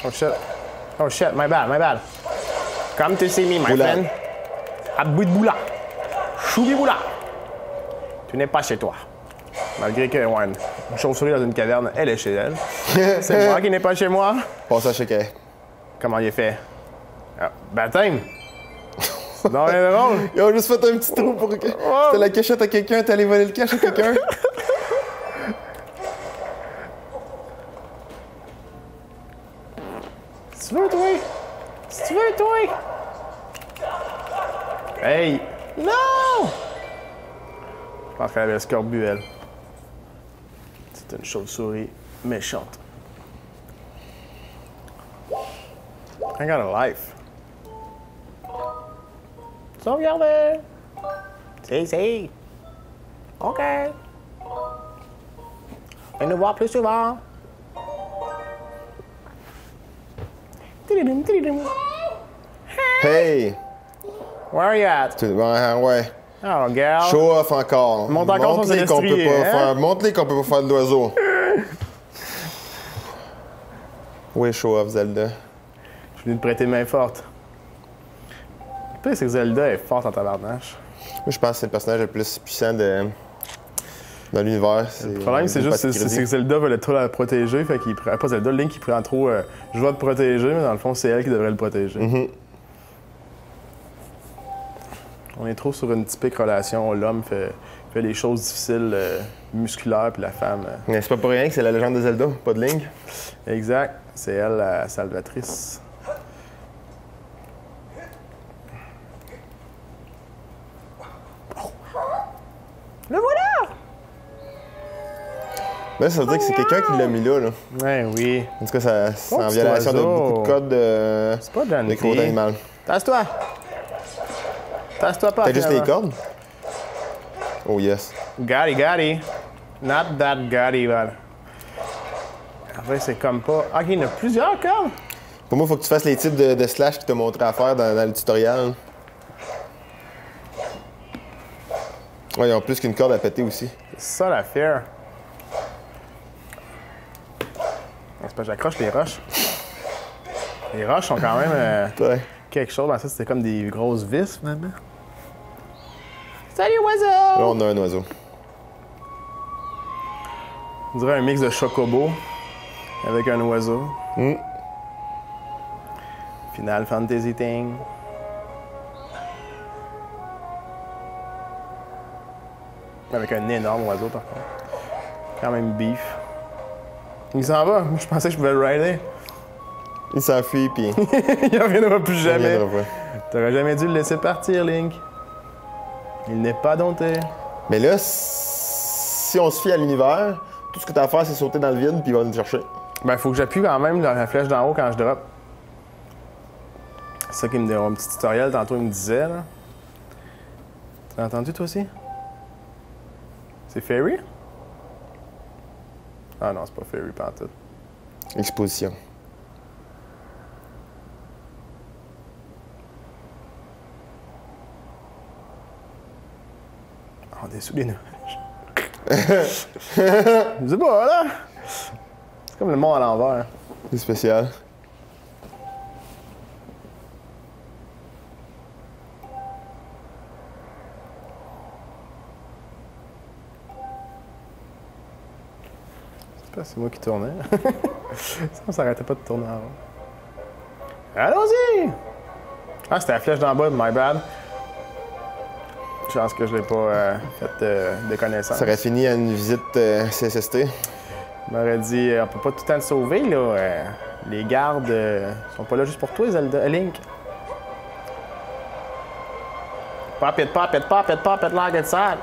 Oh shit. Oh shit, my bad. Come to see me, my Boula. friend. Abbout de boula. Choubi boula. Tu n'es pas chez toi. Malgré que, ouais, une chauve-souris dans une caverne, elle est chez elle. C'est moi qui n'ai pas chez moi. Passe à chacun. Comment il est fait? Ah, baptême. C'est donc bien drôle. Ils ont juste fait un petit trou pour que. C'était la cachette à quelqu'un, t'es allé voler le cash à quelqu'un. Si tu veux, toi. Si tu veux, toi. Hey. Non! Je pense qu'elle avait le scorbut, elle. C'est une chauve-souris méchante. I got a life. Sauvegarder! Si. OK. Et nous voir plus souvent. Tididum, tididum. Hey! Where are you at? Ouais. Alors, regarde. Show off encore. Monte encore son Montre-les qu'on peut Célestrie, pas hein? faire. Montre-les qu'on peut pas faire de l'oiseau. Oui, show off, Zelda. Je suis venu te prêter main forte. Le pire, c'est que Zelda est forte en tabarnache. Moi, je pense que c'est le personnage le plus puissant dans l'univers. Le problème, c'est juste c'est que Zelda veut trop la protéger, fait qu'il prend pas Zelda, Link, il prend trop. Je dois te protéger, mais dans le fond, c'est elle qui devrait le protéger. On est trop sur une typique relation. L'homme fait les choses difficiles, musculaires, puis la femme. Mais c'est pas pour rien que c'est la légende de Zelda, pas de Link. Exact. C'est elle, la salvatrice. Le voilà! Ben, ça veut dire que c'est quelqu'un qui l'a mis là. Ouais, oui. En tout cas, c'est en petit violation de oiseau. beaucoup de codes C'est pas de de cruauté animale. Tasse-toi! Tasse-toi pas. T'as juste les finalement. cordes? Oh yes. Gotti. Not that gotti, man. En fait, c'est comme pas. Ah, OK, il y en a plusieurs cordes. Pour moi, il faut que tu fasses les types de slash qu'il t'a montré à faire dans le tutoriel. Ouais, ils ont plus qu'une corde à péter aussi. C'est ça l'affaire. C'est pas j'accroche les roches. Les roches sont quand même Ouais. quelque chose. Ben, ça, c'était comme des grosses vis, finalement. Salut, Là, oiseau! on a un oiseau. On dirait un mix de chocobo avec un oiseau. Final Fantasy thing. Avec un énorme oiseau, par contre. Quand même beef. Il s'en va. Moi, je pensais que je pouvais le rider. Il s'enfuit, puis Il en reviendra plus il jamais. reviendra pas. T'aurais jamais dû le laisser partir, Link. Il n'est pas dompté. Mais là, si on se fie à l'univers, tout ce que t'as à faire, c'est sauter dans le vide, puis il va nous chercher. Ben, faut que j'appuie quand même dans la flèche d'en haut quand je drop. C'est ça qu'il me dit. Un petit tutoriel, tantôt, il me disait, là. T'as entendu, toi aussi? C'est Fairy? Ah non, c'est pas Fairy, pantoute. Exposition. On est sous les nuages. Je sais pas, là! C'est comme le monde à l'envers. C'est spécial. C'est moi qui tournais. Ça s'arrêtait pas de tourner en rond. Allons-y! Ah, c'était la flèche d'en bas, my bad. Je pense que je l'ai pas fait de connaissance. Ça aurait fini à une visite CSST. Il m'aurait dit, on peut pas tout le temps te sauver, là. Les gardes sont pas là juste pour toi, Zelda. Link. Pop it like it's hot.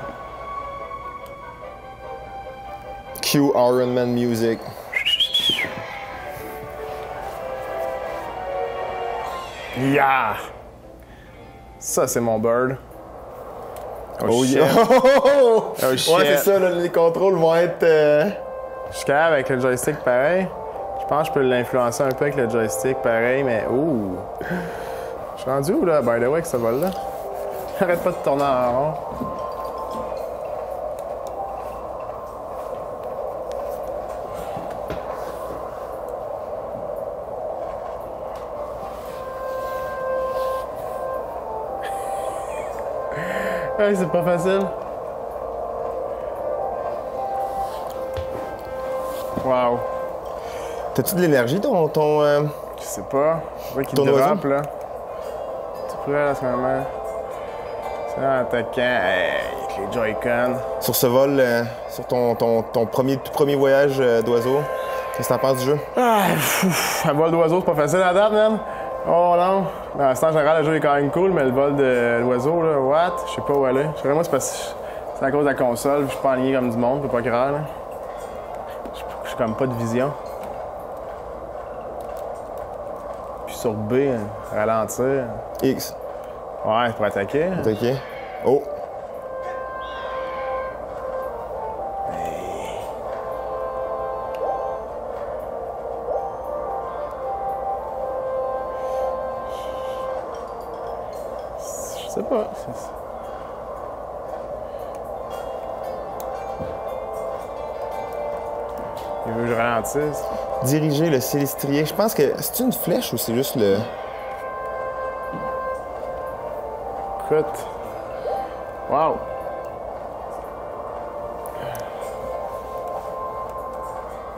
Cue Iron Man music. Yeah! Ça, c'est mon bird. Oh shit. yeah! Oh, shit. Ouais, c'est ça, là, les contrôles vont être. Je suis capable avec le joystick pareil. Je pense que je peux l'influencer un peu avec le joystick pareil, mais ouh! Je suis rendu où, là? By the way, avec ce vol-là? Arrête pas de tourner en rond. Ouais, c'est pas facile. Wow. T'as-tu de l'énergie, ton. Je sais pas. Je vois qu'il Ton drop, oiseau? là. Tu prêt, là, ce moment? C'est un attaquant. Hey, avec les Joy-Con. Sur ce vol, sur ton tout premier voyage d'oiseau, qu'est-ce que t'en penses du jeu? Ah, un vol d'oiseau, c'est pas facile à date, man. Oh non. Dans l'instant, en général, le jeu est quand même cool, mais le vol de l'oiseau, là, what? Je sais pas où aller. Je sais moi, c'est parce que c'est à cause de la console, je suis pas aligné comme du monde, c'est pas grave, là. Je suis comme pas de vision. Puis sur B, ralentir. X. Ouais, pour attaquer. OK. Oh! Je sais pas. Il veut que je ralentisse. Diriger le célestrier. Je pense que c'est une flèche ou c'est juste le... Écoute. Wow!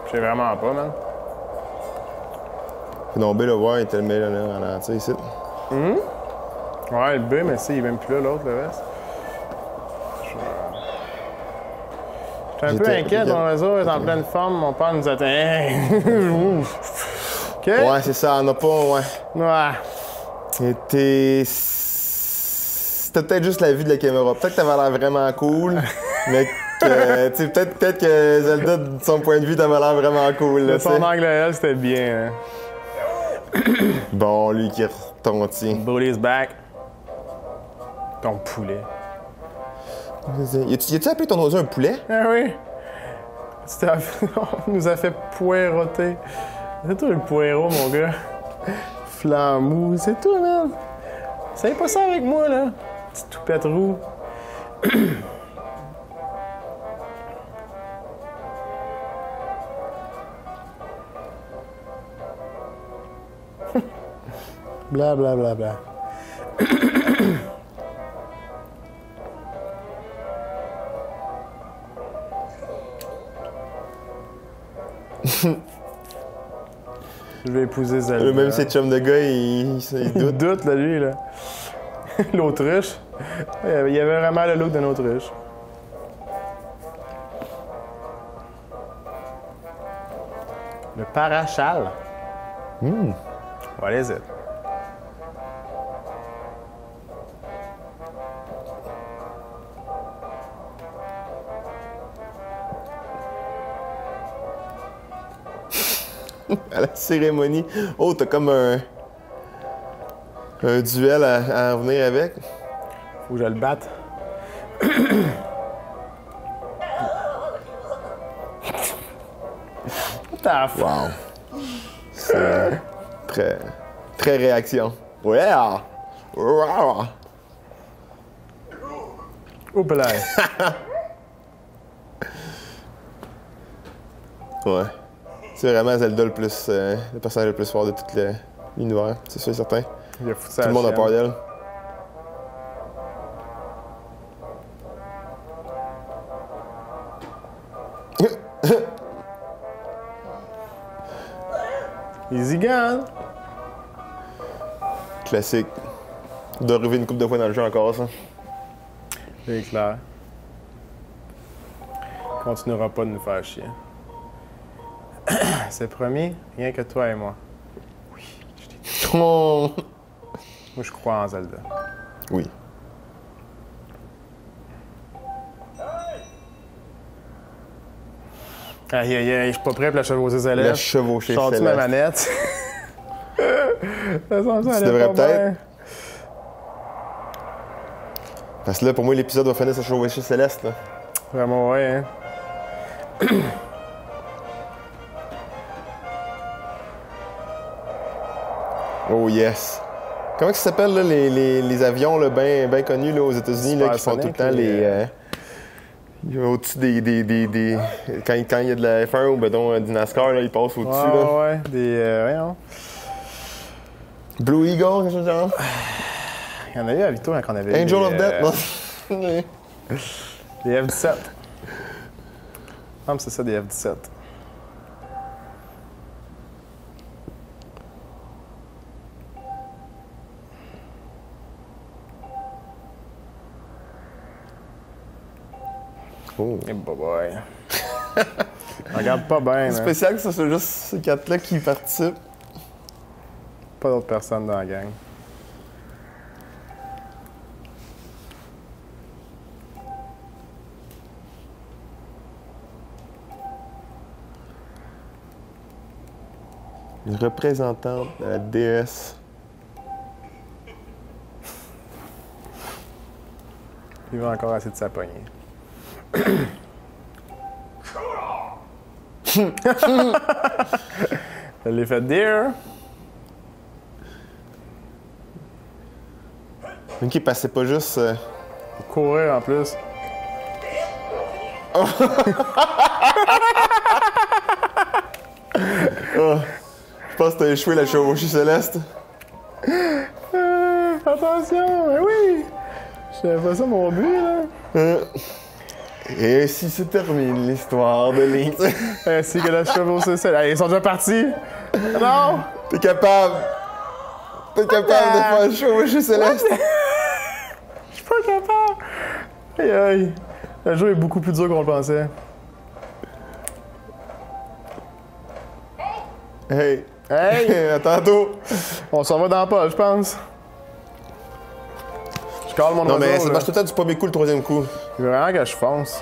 Je sais vraiment pas, man. Non, B, le voir, il était le meilleur ralenti ici. Ouais, le B, mais il est même plus là, l'autre, le reste. Je suis un peu inquiet, mon réseau est en pleine forme, mon père nous atteint. OK? Ouais, c'est ça, on n'a pas... Ouais. Ouais. C'était peut-être juste la vue de la caméra. Peut-être que t'avais l'air vraiment cool, mais que, tu sais, peut-être que Zelda, de son point de vue, t'avais l'air vraiment cool. Là, De son angle à elle, c'était bien. Hein. Bon, lui qui retentit. Bully's back. Ton poulet. Y a-tu appelé ton oiseau un poulet? Ah oui! On nous a fait poireauter. C'est toi le poireau, mon gars. Flamou, c'est tout, man. Savez pas ça avec moi, là. Petit toupette roux. Bla bla bla bla. Je vais épouser Zelda. Même ses chums de gars, il Il doute. doute, là, lui, là. L'Autriche. Il y avait vraiment le look d'une Autriche. Le parachal. What is it? À la cérémonie. Oh, t'as comme un duel à en venir avec. Faut que je le batte. Taf. Wow. C'est très réaction. Ouais! Wow. Oups là. Ouais. C'est vraiment Zelda le personnage le plus fort de tout l'univers, c'est sûr et certain. Il a foutu ça Tout le monde a peur d'elle. Easy gun. Classique. Il doit arriver une couple de fois dans le jeu encore, ça. C'est clair. Il continuera pas de nous faire chier. C'est promis, rien que toi et moi. Oui, je t'ai dit. Oh. Moi, je crois en Zelda. Oui. Aïe, aïe, aïe, je suis pas prêt pour la chevaucher La céleste. chevauchée Je sors-tu ma céleste. manette? Ça Tu devrais peut-être. Parce que là, pour moi, l'épisode va finir sa chevauchée céleste, là. Vraiment, ouais, hein. Oh yes! Comment ça s'appelle, là, les avions là, bien connus là, aux États-Unis là, qui font tout le temps au-dessus des... Quand il y a de la F1 ou ben, du NASCAR, là, ils passent au-dessus. Ouais, là. ouais, voyons. Blue Eagle, quelque chose de genre? Il y en a eu à Vito quand on avait Angel of Death, non? Des F-17. Ah, mais c'est ça, des F-17. Oh. Eh, boy. Regarde pas bien, C'est hein. spécial que ce soit juste ces quatre-là qui participent. Pas d'autres personnes dans la gang. Une représentante de la déesse. Il va encore essayer de s'apogner. Je l'ai fait dire. Ok, parce que c'est pas juste... Courir en plus. Oh, je pense que t'as échoué la chevauchée céleste. Attention, mais oui! J'avais pas ça mon but, là. Et ainsi se termine l'histoire de Link. Ainsi que la chevauchée céleste. Ils sont déjà partis! Non! T'es capable! T'es capable de faire la chevauchée céleste? Je suis pas capable! Aïe aïe! Le jeu est beaucoup plus dur qu'on le pensait. Hey! Hey! À tantôt! On s'en va dans pas, je pense. Je cale mon Non, mais oiseau, ça là. marche tout le temps du premier coup, le troisième coup. Il veut vraiment que je fonce.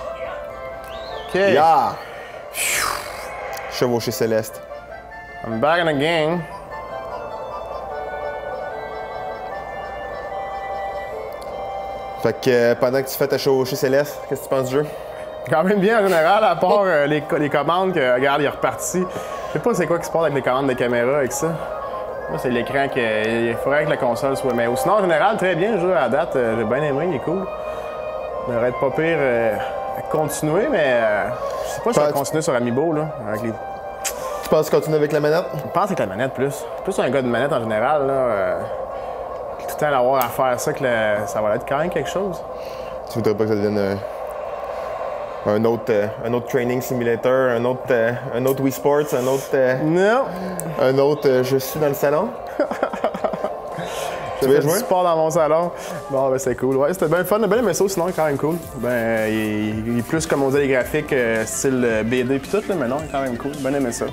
OK. Yeah! Chevauchée céleste. I'm back in the game. Fait que pendant que tu fais ta chevauchée céleste, qu'est-ce que tu penses du jeu? Quand même bien en général, à part les commandes que, regarde, il est reparti. Je sais pas c'est quoi qui se passe avec les commandes de caméra avec ça. Là, c'est l'écran qu'il faudrait que la console soit. Mais sinon, en général, très bien le jeu à date. J'ai bien aimé, il est cool. Il aurait être pas pire à continuer, mais je sais pas si je vais continuer sur Amiibo, là. Avec les... Tu penses continuer avec la manette? Je pense avec la manette plus. Plus un gars de manette en général, là. Tout le temps avoir à faire ça, que ça va être quand même quelque chose. Tu voudrais pas que ça devienne un autre training simulator, un autre Wii Sports, Non! un autre je suis dans le salon? Tu veux J'ai fait jouer? du sport dans mon salon. Bon, ben c'est cool. Ouais, c'était bien fun. Bien aimé ça, sinon, quand même cool. Ben, il est plus, comme on dit, les graphiques, style BD pis tout, là, mais non, quand même cool. Bien aimé ça.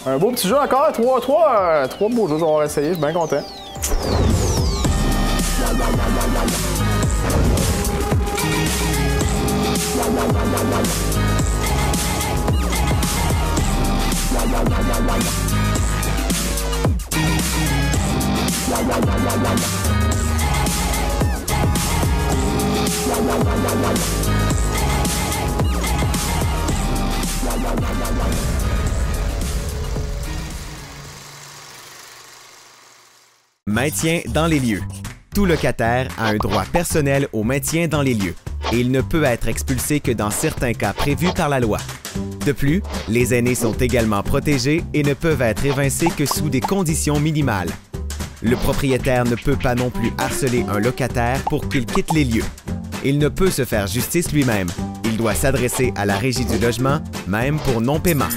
Un beau petit jeu encore. Trois beaux jeux, on va essayer. Je suis bien content. Maintien dans les lieux. Tout locataire a un droit personnel au maintien dans les lieux et il ne peut être expulsé que dans certains cas prévus par la loi. De plus, les aînés sont également protégés et ne peuvent être évincés que sous des conditions minimales. Le propriétaire ne peut pas non plus harceler un locataire pour qu'il quitte les lieux. Il ne peut se faire justice lui-même. Il doit s'adresser à la Régie du logement, même pour non-paiement.